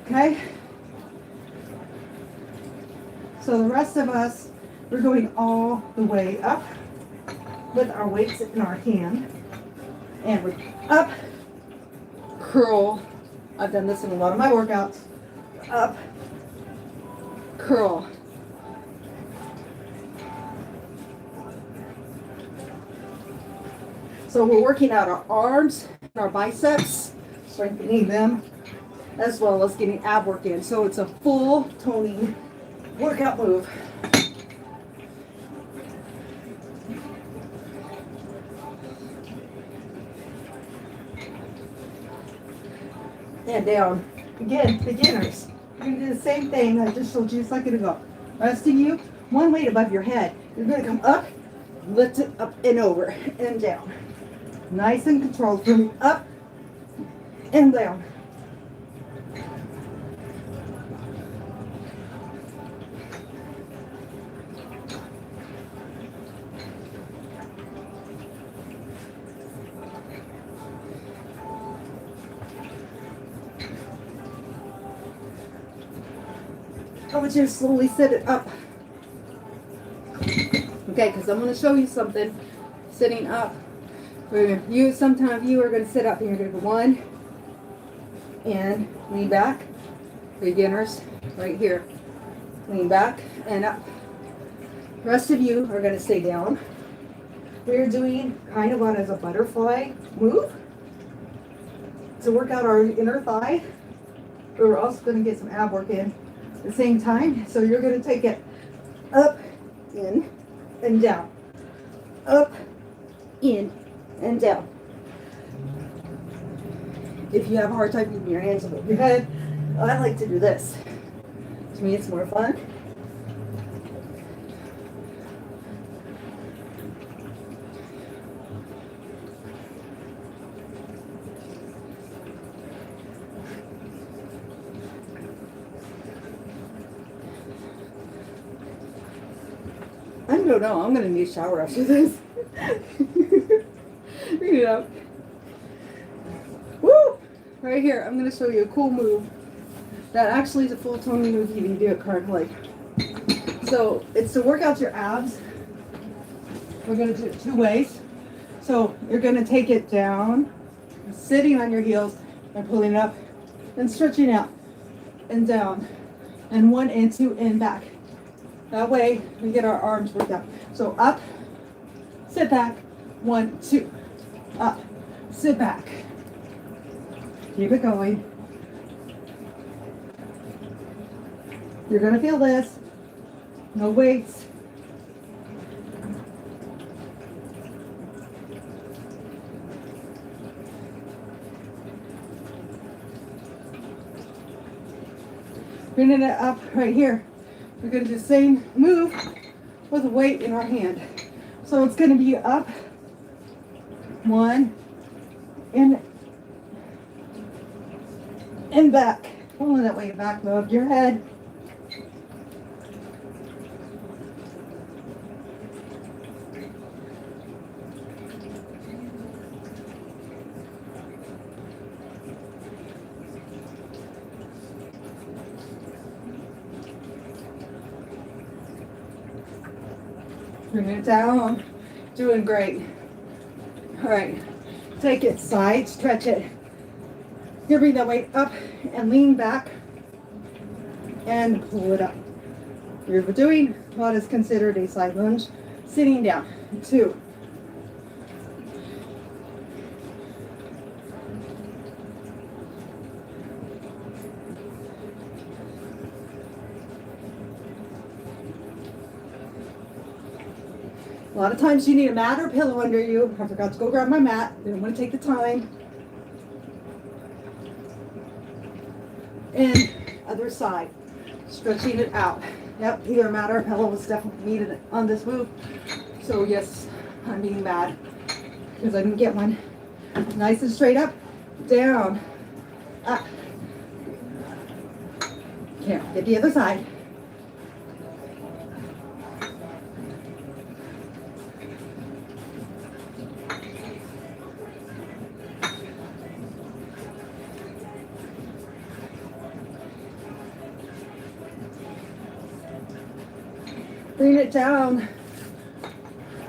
Okay? So the rest of us, we're going all the way up with our weights in our hand. And we're up, curl. I've done this in a lot of my workouts. Up, curl. So we're working out our arms and our biceps, strengthening them, as well as getting ab work in. So it's a full toning workout move. And down. Again, beginners. You're going to do the same thing I just showed you a second ago. Rest of you, one weight above your head. You're going to come up, lift it up and over, and down. Nice and controlled. From up and down. I want you to slowly sit it up. Okay, because I'm going to show you something. Sitting up. Sometimes you are going to sit up and you're going to go 1 and lean back. Beginners, right here. Lean back and up. The rest of you are going to stay down. We're doing kind of what as a butterfly move to work out our inner thigh. But we're also going to get some ab work in at the same time. So you're going to take it up, in, and down. Up, in, and down. If you have a hard time keeping your hands above your head, I like to do this. To me, it's more fun. I don't know. I'm going to need a shower after this. Read it up. Woo! Right here, I'm going to show you a cool move. That actually is a full Tony move. You can do it correctly. So it's to work out your abs. We're going to do it 2 ways. So you're going to take it down, sitting on your heels, and pulling it up, and stretching out, and down, and 1 and 2 and back. That way we get our arms worked out. So up, sit back, 1, 2, up, sit back. Keep it going. You're gonna feel this. No weights. Bringing it up right here. We're going to do the same move with a weight in our hand. So it's going to be up, 1, and back. Pulling that weight back above your head. Bring it down. Doing great. All right. Take it side, stretch it. You bring that weight up and lean back and pull it up. You're doing what is considered a side lunge. Sitting down. 2. A lot of times you need a mat or pillow under you. I forgot to go grab my mat. Didn't want to take the time. And other side. Stretching it out. Yep, either a mat or a pillow was definitely needed on this move. So yes, I'm being bad because I didn't get one. Nice and straight up, down, up. Here, get the other side. Bring it down,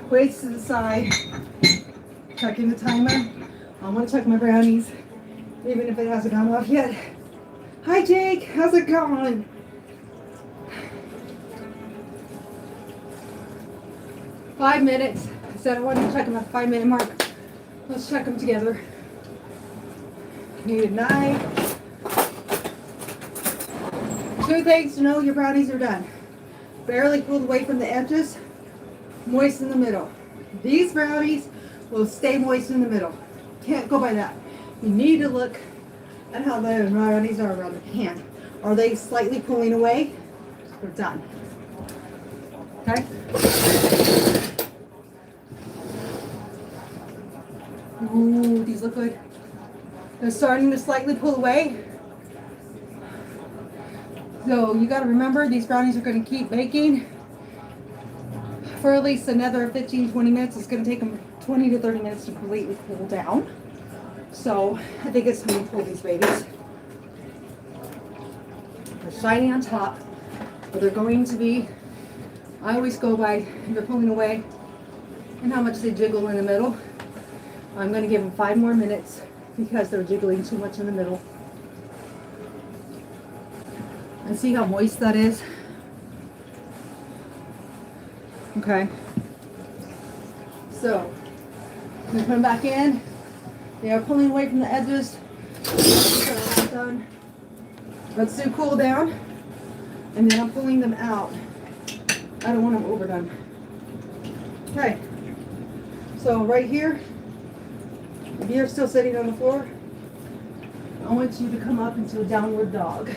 weights to the side, checking the timer. I want to check my brownies, even if it hasn't gone off yet. Hi Jake, how's it going? Five minutes. I said I wanted to check them at the 5-minute mark. Let's check them together. Need a knife. 2 things to know your brownies are done. Barely pulled away from the edges, moist in the middle. These brownies will stay moist in the middle. Can't go by that. You need to look at how the brownies are around the pan. Are they slightly pulling away? We're done. Okay? Ooh, these look good. They're starting to slightly pull away. So you got to remember, these brownies are going to keep baking for at least another 15-20 minutes. It's going to take them 20 to 30 minutes to completely cool down. So I think it's time to pull these babies. They're shiny on top. But they're going to be, I always go by, they're pulling away and how much they jiggle in the middle. I'm going to give them 5 more minutes because they're jiggling too much in the middle. And see how moist that is? Okay. So, I'm going to put them back in. They are pulling away from the edges. Done. Let's do cool down. And then I'm pulling them out. I don't want them overdone. Okay. So right here, if you're still sitting on the floor, I want you to come up into a downward dog.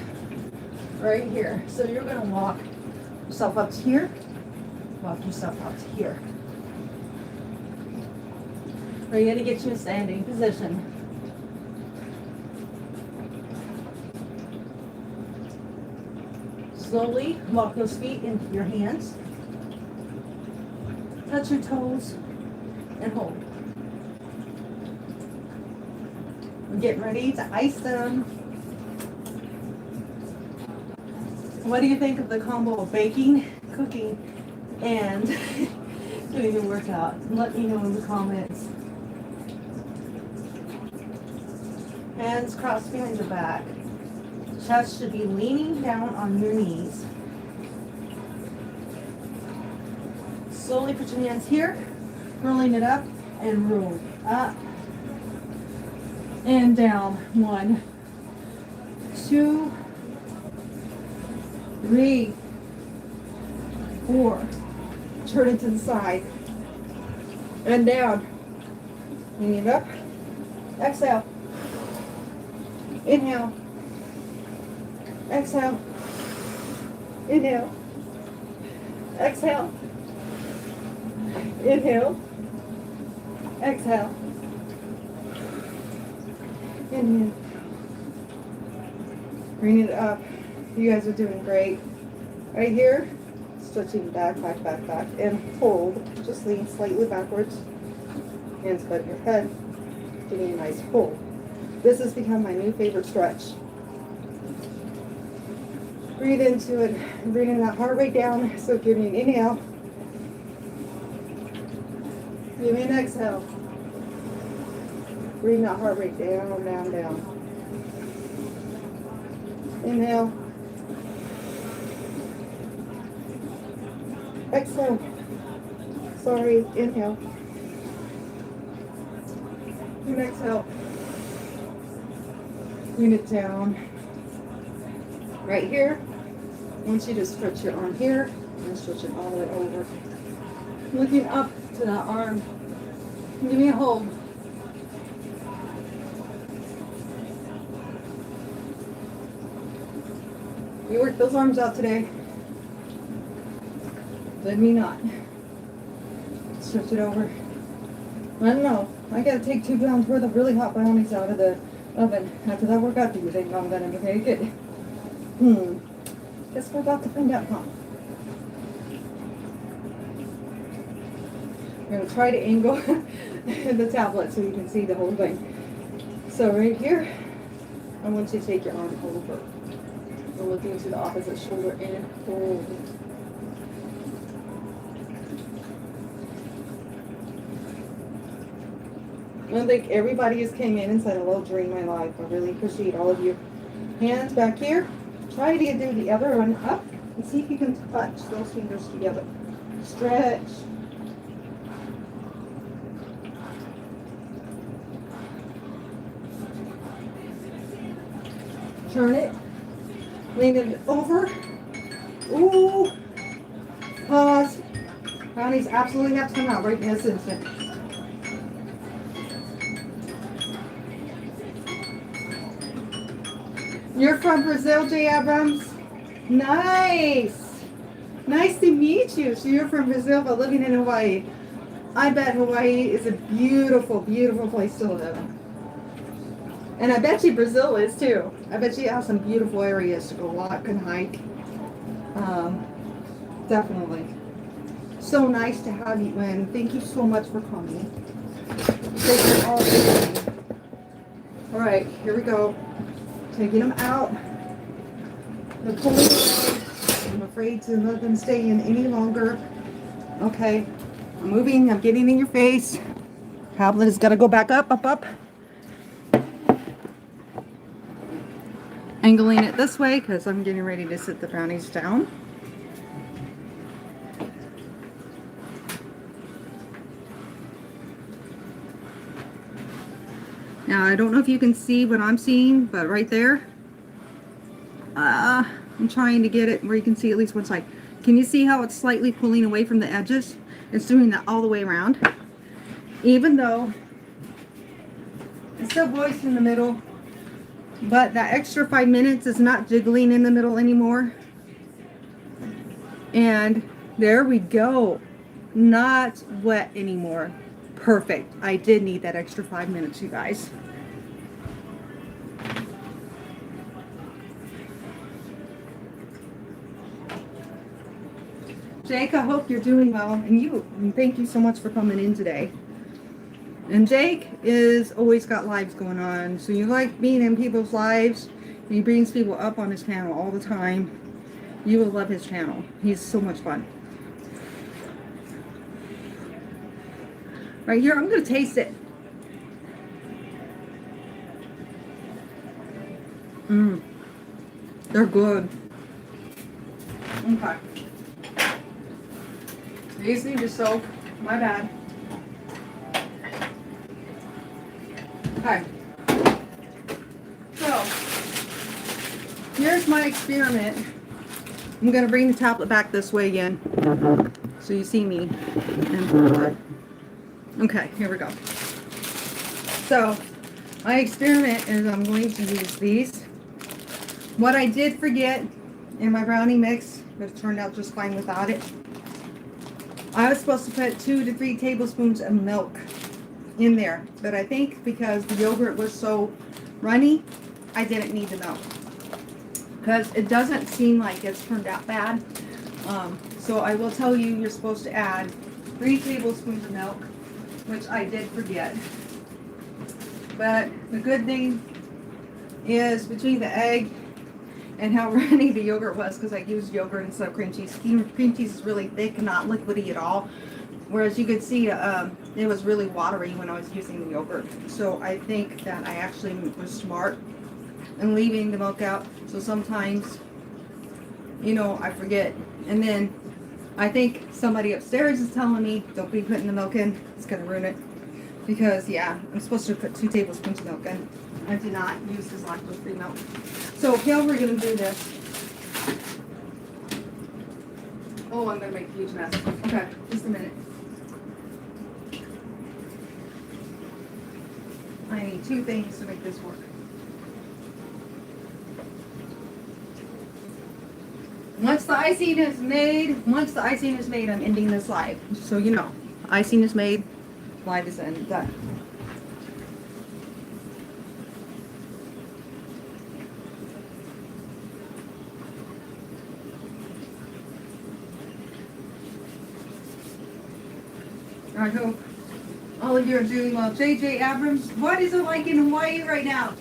Right here. So you're going to walk yourself up to here. Walk yourself up to here. We're going to get you in standing position. Slowly walk those feet into your hands. Touch your toes and hold. We're getting ready to ice them. What do you think of the combo of baking, cooking, and doing a workout? Let me know in the comments. Hands crossed behind your back. Chest should be leaning down on your knees. Slowly put your hands here, rolling it up and roll up and down. 1, 2, 3, 4. Turn it to the side and down. Bring it up. Exhale. Inhale. Exhale. Inhale. Exhale. Inhale. Exhale. Inhale. Bring it up. You guys are doing great. Right here, stretching back, back, back, back, and hold. Just lean slightly backwards. Hands above your head. Getting a nice hold. This has become my new favorite stretch. Breathe into it, bringing that heart rate down. So give me an inhale. Give me an exhale. Bring that heart rate down, down, down. Inhale. Exhale. Sorry, inhale. And exhale. Bring it down. Right here. I want you to stretch your arm here and stretch it all the way over. Looking up to that arm. Give me a hold. You worked those arms out today. Let me not. Stretch it over. I don't know. I gotta take 2 pounds worth of really hot brownies out of the oven. After that workout, do you think I'm gonna make it? Guess we're about to find out, huh? We're gonna try to angle the tablet so you can see the whole thing. So right here, I want you to take your arm over. We're looking to the opposite shoulder and hold. I think everybody has came in and said hello during my life. I really appreciate all of you. Hands back here. Try to do the other one up and see if you can touch those fingers together. Stretch. Turn it. Lean it over. Ooh. Pause. Brownies absolutely have to come out right in this instant. You're from Brazil, J. Abrams? Nice. Nice to meet you. So you're from Brazil but living in Hawaii. I bet Hawaii is a beautiful, beautiful place to live. And I bet you Brazil is too. I bet you have some beautiful areas to go walk and hike. Definitely. So nice to have you in. Thank you so much for coming. All right, here we go. Taking them out. They're pulling away. I'm afraid to let them stay in any longer. Okay, I'm moving, I'm getting in your face. Tablet has got to go back up, up, up. Angling it this way because I'm getting ready to sit the brownies down. Now, I don't know if you can see what I'm seeing, but right there, I'm trying to get it where you can see at least one side. Can you see how it's slightly pulling away from the edges? It's doing that all the way around. Even though it's still moist in the middle, but that extra 5 minutes is not jiggling in the middle anymore. And there we go. Not wet anymore. Perfect. I did need that extra 5 minutes, you guys. Jake, I hope you're doing well. And thank you so much for coming in today. And Jake is always got lives going on. So you like being in people's lives. He brings people up on his channel all the time. You will love his channel. He's so much fun. Right here, I'm going to taste it. They're good. Okay. These need to soak. My bad. Okay. So, here's my experiment. I'm going to bring the tablet back this way again. So you see me. Okay, here we go. So, my experiment is I'm going to use these. What I did forget in my brownie mix, but it turned out just fine without it. I was supposed to put 2 to 3 tablespoons of milk in there, but I think because the yogurt was so runny, I didn't need the milk. Because it doesn't seem like it's turned out bad. So I will tell you, you're supposed to add 3 tablespoons of milk, which I did forget. But the good thing is between the egg and how runny the yogurt was, because I used yogurt instead of cream cheese. Cream cheese is really thick and not liquidy at all. Whereas you could see it was really watery when I was using the yogurt. So I think that I actually was smart in leaving the milk out. So sometimes, you know, I forget. And then I think somebody upstairs is telling me, don't be putting the milk in. It's going to ruin it. Because, yeah, I'm supposed to put 2 tablespoons of milk in. I did not use this lactose-free milk. So how we're going to do this. Oh, I'm going to make a huge mess. Okay, just a minute. I need 2 things to make this work. Once the icing is made, I'm ending this live. So you know, icing is made, live is done. I hope all of you are doing well. JJ Abrams, what is it like in Hawaii right now?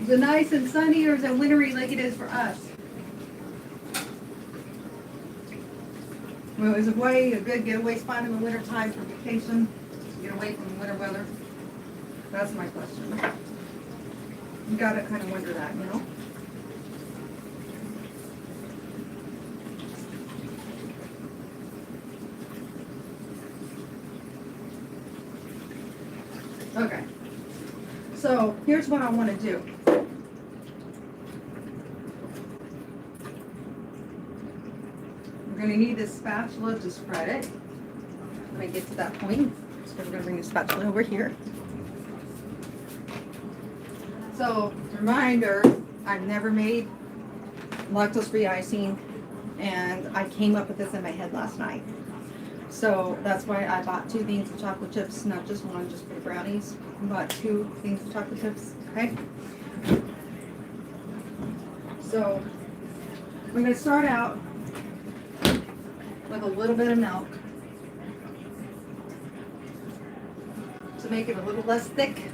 Is it nice and sunny, or is it wintry like it is for us? Well, is Hawaii a good getaway spot in the winter time for vacation? Get away from the winter weather? That's my question. You gotta kind of wonder that, you know? Okay, so here's what I want to do. We're going to need this spatula to spread it. When I get to that point, so we're going to bring the spatula over here. So, reminder, I've never made lactose-free icing, and I came up with this in my head last night. So that's why I bought 2 things of chocolate chips, not just one, just for the brownies. I bought 2 things of chocolate chips, okay? So we're going to start out with a little bit of milk to make it a little less thick.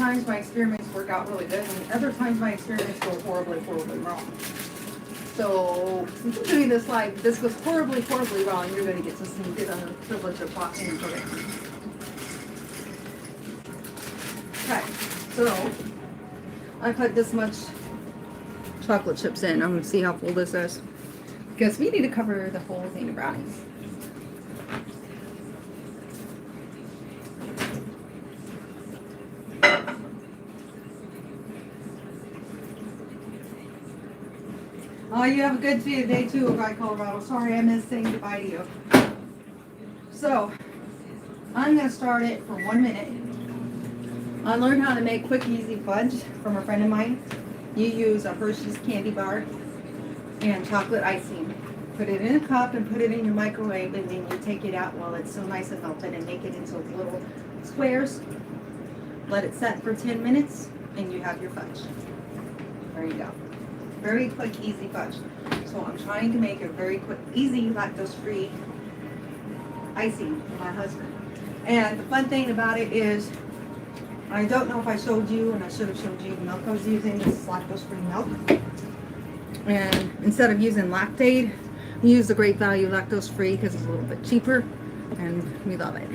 times my experiments work out really good, and other times my experiments go horribly, horribly wrong. So since I'm doing this live, if this goes horribly, horribly wrong, you're going to get to see the privilege of watching and correcting. Okay, so I put this much chocolate chips in. I'm going to see how full this is, because we need to cover the whole thing of brownies. Oh, you have a good day too, okay, Colorado. Sorry, I missed saying goodbye to you. So, I'm going to start it for 1 minute. I learned how to make quick, easy fudge from a friend of mine. You use a Hershey's candy bar and chocolate icing. Put it in a cup and put it in your microwave, and then you take it out while it's still nice and melted and make it into little squares. Let it set for 10 minutes, and you have your fudge. There you go. Very quick, easy fudge. So I'm trying to make a very quick, easy, lactose-free icing for my husband. And the fun thing about it is, I don't know if I showed you, and I should have showed you the milk I was using. This is lactose-free milk. And instead of using lactate, we use the Great Value lactose-free because it's a little bit cheaper, and we love it.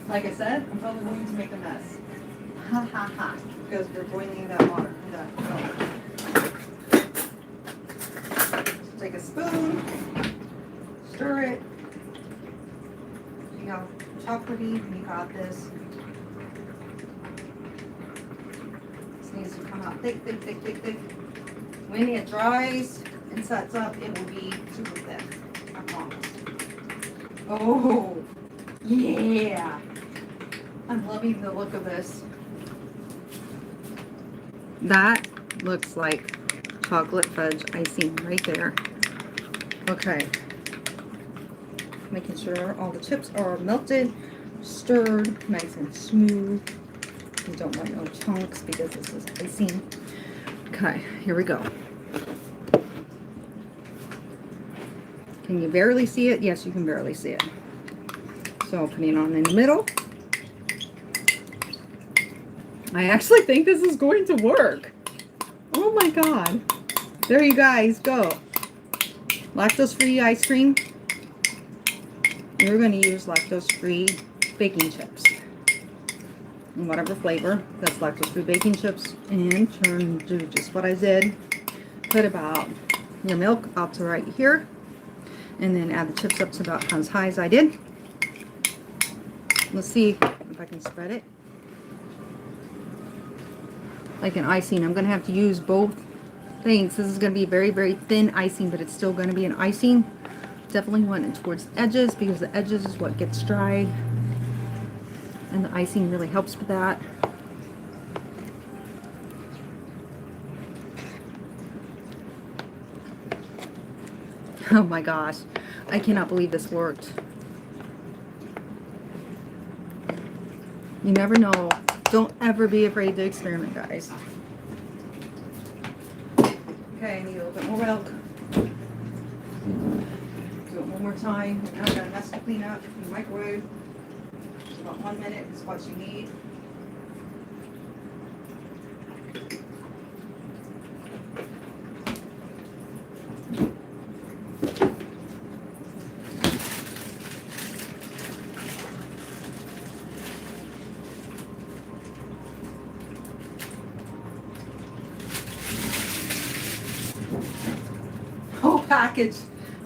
Like I said, I'm probably going to make a mess. Ha ha ha. Because we're boiling that water. So take a spoon, stir it. You got chocolatey, you got this. This needs to come out thick, thick, thick, thick, thick. When it dries and sets up, it will be super thick. I promise. Oh, yeah. I'm loving the look of this. That looks like chocolate fudge icing right there. Okay. Making sure all the chips are melted, stirred, nice and smooth. You don't want no chunks because this is icing. Okay, here we go. Can you barely see it? Yes, you can barely see it. So putting it on in the middle. I actually think this is going to work. Oh my god. There you guys go. Lactose-free ice cream. We're going to use lactose-free baking chips. And whatever flavor. That's lactose-free baking chips. And do just what I did. Put about your milk up to right here. And then add the chips up to about as high as I did. Let's see if I can spread it. Like an icing. I'm going to have to use both things. This is going to be very, very thin icing, but it's still going to be an icing. Definitely want it towards the edges because the edges is what gets dry. And the icing really helps with that. Oh my gosh. I cannot believe this worked. You never know. Don't ever be afraid to experiment, guys. Okay, I need a little bit more milk. Do it one more time. Now I've got a mess to clean up in the microwave. So about 1 minute is what you need.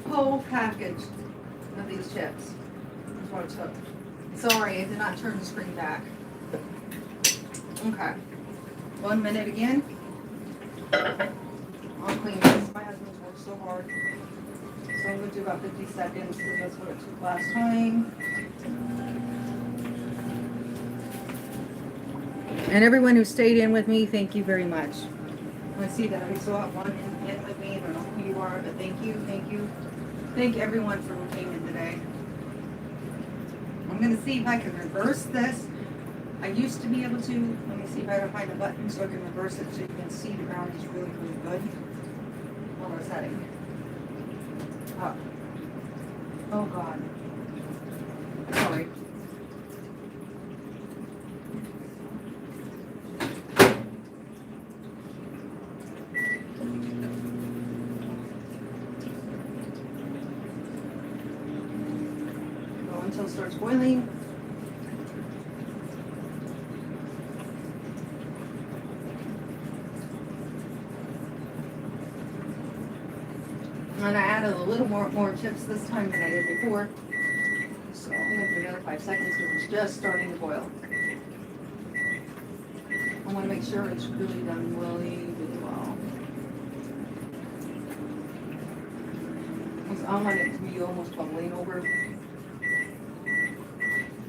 Whole package of these chips. That's what it took. Sorry, I did not turn the screen back. Okay. 1 minute again. I'll clean this. My husband's worked so hard. So I'm going to do about 50 seconds because that's what it took last time. And everyone who stayed in with me, thank you very much. I see that I still have one in with me. I don't know who you are, but thank you, thank you. Thank everyone for who came in today. I'm going to see if I can reverse this. I used to be able to. Let me see if I can find a button so I can reverse it so you can see the brownies really, really good. What was setting? Up. Oh God. Sorry. Go until it starts boiling. And I added a little more chips this time than I did before. So I'm going to do another 5 seconds because it's just starting to boil. I want to make sure it's really done really well. Because I want it to be almost bubbling over.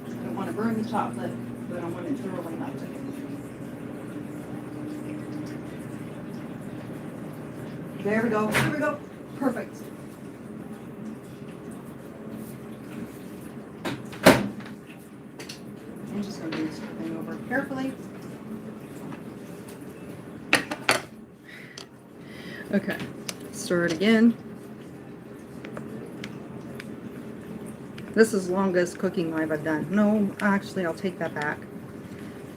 I don't want to burn the chocolate, but I want it to really melt it. There we go. There we go. Perfect. I'm just going to move this thing over carefully. Okay, stir it again. This is the longest cooking live I've done. No, actually, I'll take that back.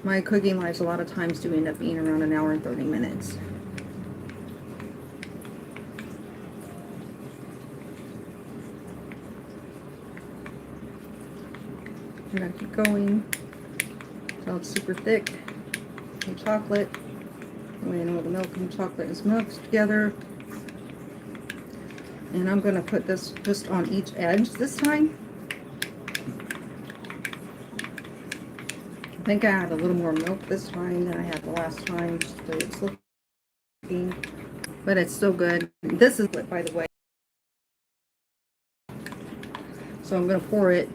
My cooking lives a lot of times do end up being around an hour and 30 minutes. I'm going to keep going until it's super thick. The chocolate. We know the milk and chocolate is mixed together. And I'm going to put this just on each edge this time. I think I had a little more milk this time than I had the last time. So it's looking, but it's still good. This is it, by the way. So I'm going to pour it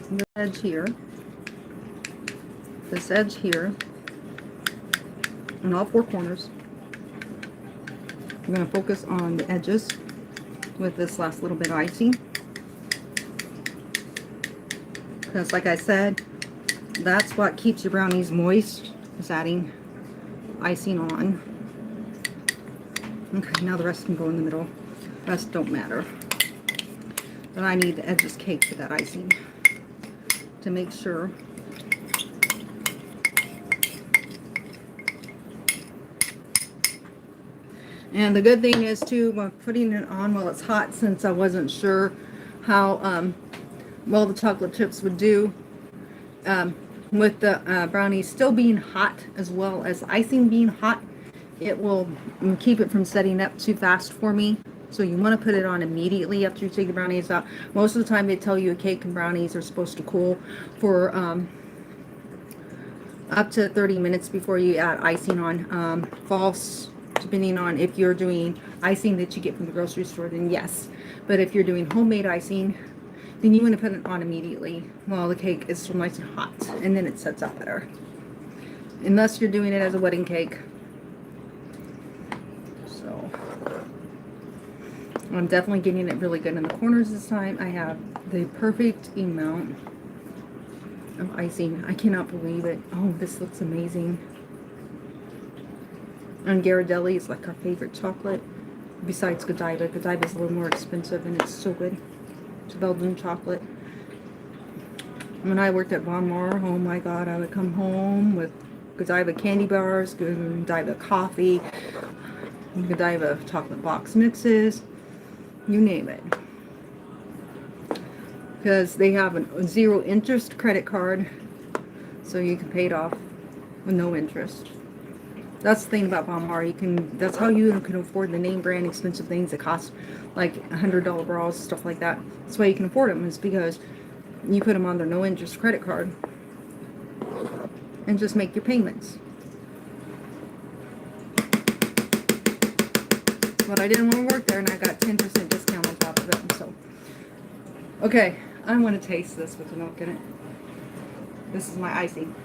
on the edge here, this edge here, and all 4 corners. I'm going to focus on the edges with this last little bit of icing. Because like I said, that's what keeps your brownies moist, is adding icing on. Okay, now the rest can go in the middle. The rest don't matter. But I need the edges caked for that icing to make sure. And the good thing is too, when putting it on while it's hot, since I wasn't sure how well the chocolate chips would do with the brownies still being hot as well as icing being hot, it will keep it from setting up too fast for me. So you want to put it on immediately after you take the brownies out. Most of the time they tell you a cake and brownies are supposed to cool for up to 30 minutes before you add icing on. False, depending on if you're doing icing that you get from the grocery store, then yes. But if you're doing homemade icing, then you want to put it on immediately while the cake is still nice and hot, and then it sets up better. Unless you're doing it as a wedding cake. So I'm definitely getting it really good in the corners this time. I have the perfect amount of icing. I cannot believe it. Oh, this looks amazing. And Ghirardelli is like our favorite chocolate besides Godiva. Godiva is a little more expensive and it's so good. It's Belgian chocolate. When I worked at Bon Mar, oh my god, I would come home with Godiva candy bars, Godiva coffee, Godiva chocolate box mixes, you name it. Because they have a 0 interest credit card, so you can pay it off with no interest. That's the thing about Bon Mar. That's how you can afford the name brand expensive things that cost like $100 bras, stuff like that. That's why you can afford them, is because you put them on their no interest credit card and just make your payments. But I didn't want to work there, and I got 10% discount on top of it. So, okay, I want to taste this with the milk in it. This is my icing.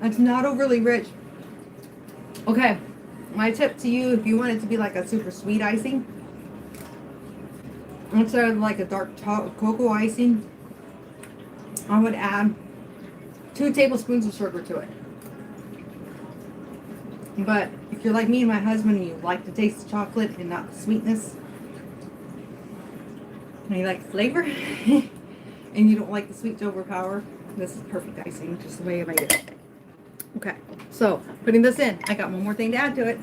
It's not overly rich. Okay, my tip to you, if you want it to be like a super sweet icing, instead of like a dark cocoa icing, I would add 2 tablespoons of sugar to it. But if you're like me and my husband, and you like to taste the chocolate and not the sweetness, and you like the flavor, and you don't like the sweet to overpower, this is perfect icing, just the way I made it. Okay, so putting this in, I got one more thing to add to it.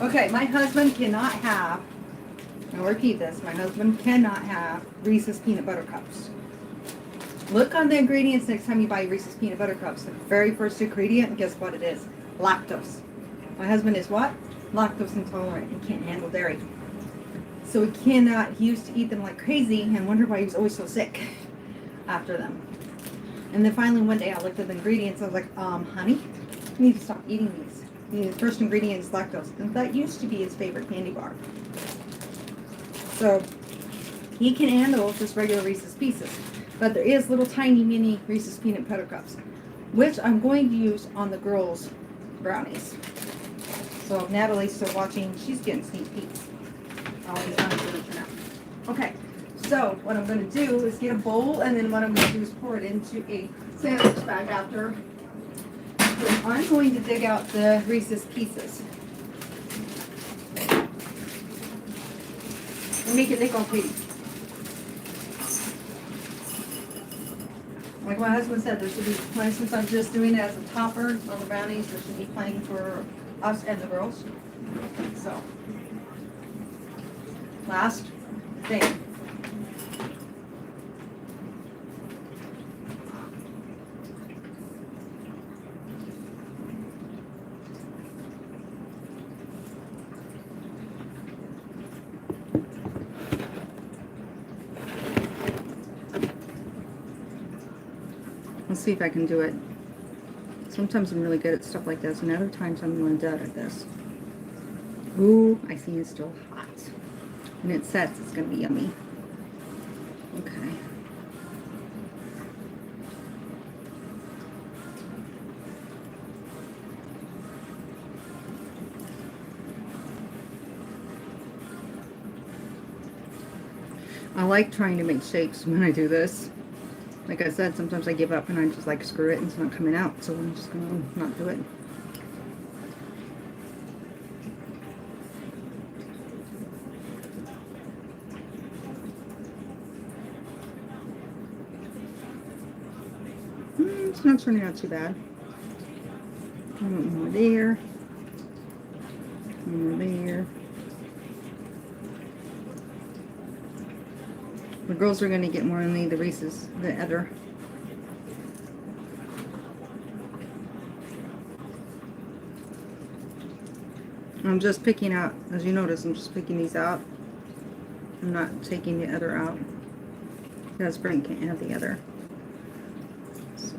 Okay, my husband cannot have, I'll repeat this, my husband cannot have Reese's peanut butter cups. Look on the ingredients next time you buy Reese's peanut butter cups. The very first ingredient, guess what it is? Lactose. My husband is what? Lactose intolerant. He can't handle dairy. So he cannot, he used to eat them like crazy and wonder why he was always so sick after them. And then finally one day I looked at the ingredients. I was like, honey, you need to stop eating these. The first ingredient is lactose. And that used to be his favorite candy bar. So he can handle just regular Reese's Pieces. But there is little tiny mini Reese's peanut butter cups, which I'm going to use on the girls' brownies. So if Natalie's still watching, she's getting sneak peeks. All these brownies are going to turn out. Okay, so what I'm going to do is get a bowl, and then what I'm going to do is pour it into a sandwich bag after. So I'm going to dig out the Reese's Pieces. And make it incomplete. Like my husband said, there should be plenty, since I'm just doing it as a topper on the brownies, there should be plenty for us and the girls. So, last thing. Let's see if I can do it. Sometimes I'm really good at stuff like this, and other times I'm really bad at this. Ooh, I see it's still hot. When it sets, it's going to be yummy. Okay. I like trying to make shapes when I do this. Like I said, sometimes I give up and I just like screw it and it's not coming out, so I'm just going to not do it. It's not turning out too bad. A little more there. More there. The girls are going to get more than the Reese's, the other. I'm just picking out, as you notice, I'm just picking these out. I'm not taking the other out. Because Frank can't have the other. So,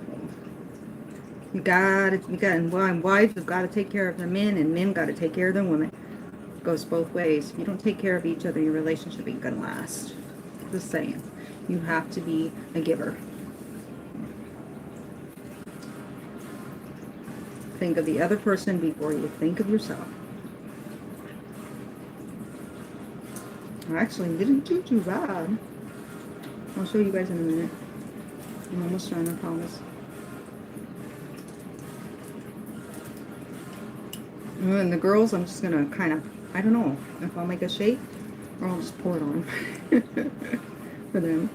and wives have got to take care of the men, and men got to take care of the women. It goes both ways. If you don't take care of each other, your relationship ain't going to last. Just saying, you have to be a giver. Think of the other person before you think of yourself. I actually didn't do too bad. I'll show you guys in a minute. I'm almost done, I promise. And the girls, I'm just gonna kind of, I don't know if I'll make a shape or I'll just pour it on for them.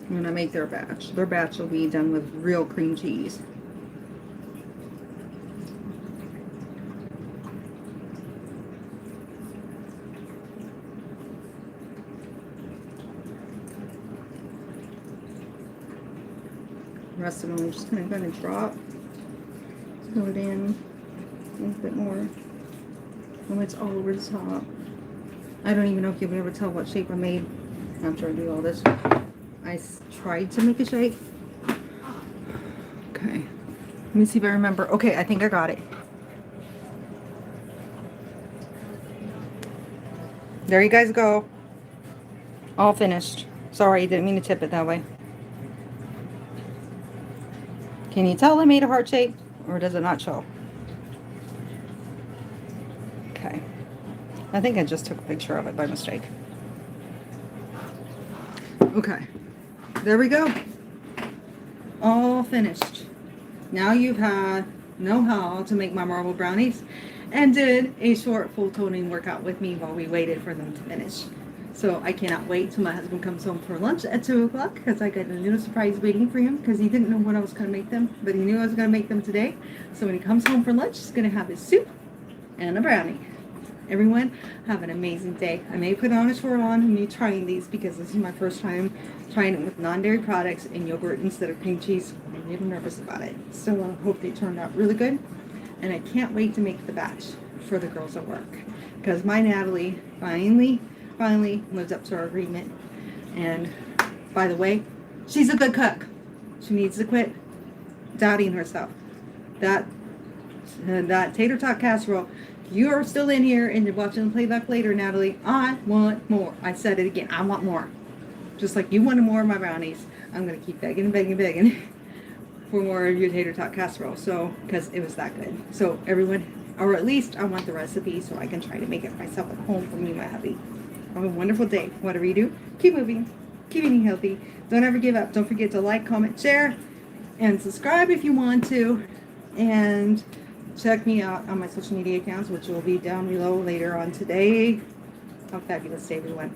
When I make their batch will be done with real cream cheese. The rest of them I'm just kind of going to drop. Fill it in a little bit more. When it's all over the top. I don't even know if you'll ever tell what shape I made after I do all this. I tried to make a shape. Okay. Let me see if I remember. Okay, I think I got it. There you guys go. All finished. Sorry, didn't mean to tip it that way. Can you tell I made a heart shape, or does it not show? Okay. I think I just took a picture of it by mistake. Okay. There we go. All finished. Now you've had know how to make my marble brownies and did a short full toning workout with me while we waited for them to finish. So I cannot wait till my husband comes home for lunch at 2 o'clock because I got a little surprise waiting for him because he didn't know when I was going to make them, but he knew I was going to make them today. So when he comes home for lunch, he's going to have his soup and a brownie. Everyone, have an amazing day. I may put on a short on me trying these because this is my first time trying it with non-dairy products and yogurt instead of cream cheese. I'm a little nervous about it. So I hope they turned out really good. And I can't wait to make the batch for the girls at work. Because my Natalie finally lived up to our agreement. And by the way, she's a good cook. She needs to quit doubting herself. That tater tot casserole, you are still in here and you're watching the playback later, Natalie. I want more. I said it again. I want more. Just like you wanted more of my brownies. I'm going to keep begging for more of your tater tot casserole. So, because it was that good. So, everyone, or at least I want the recipe so I can try to make it myself at home for me and my hubby. Have a wonderful day. Whatever you do, keep moving. Keep eating healthy. Don't ever give up. Don't forget to like, comment, share, and subscribe if you want to. And check me out on my social media accounts, which will be down below later on today. Have a fabulous day, everyone.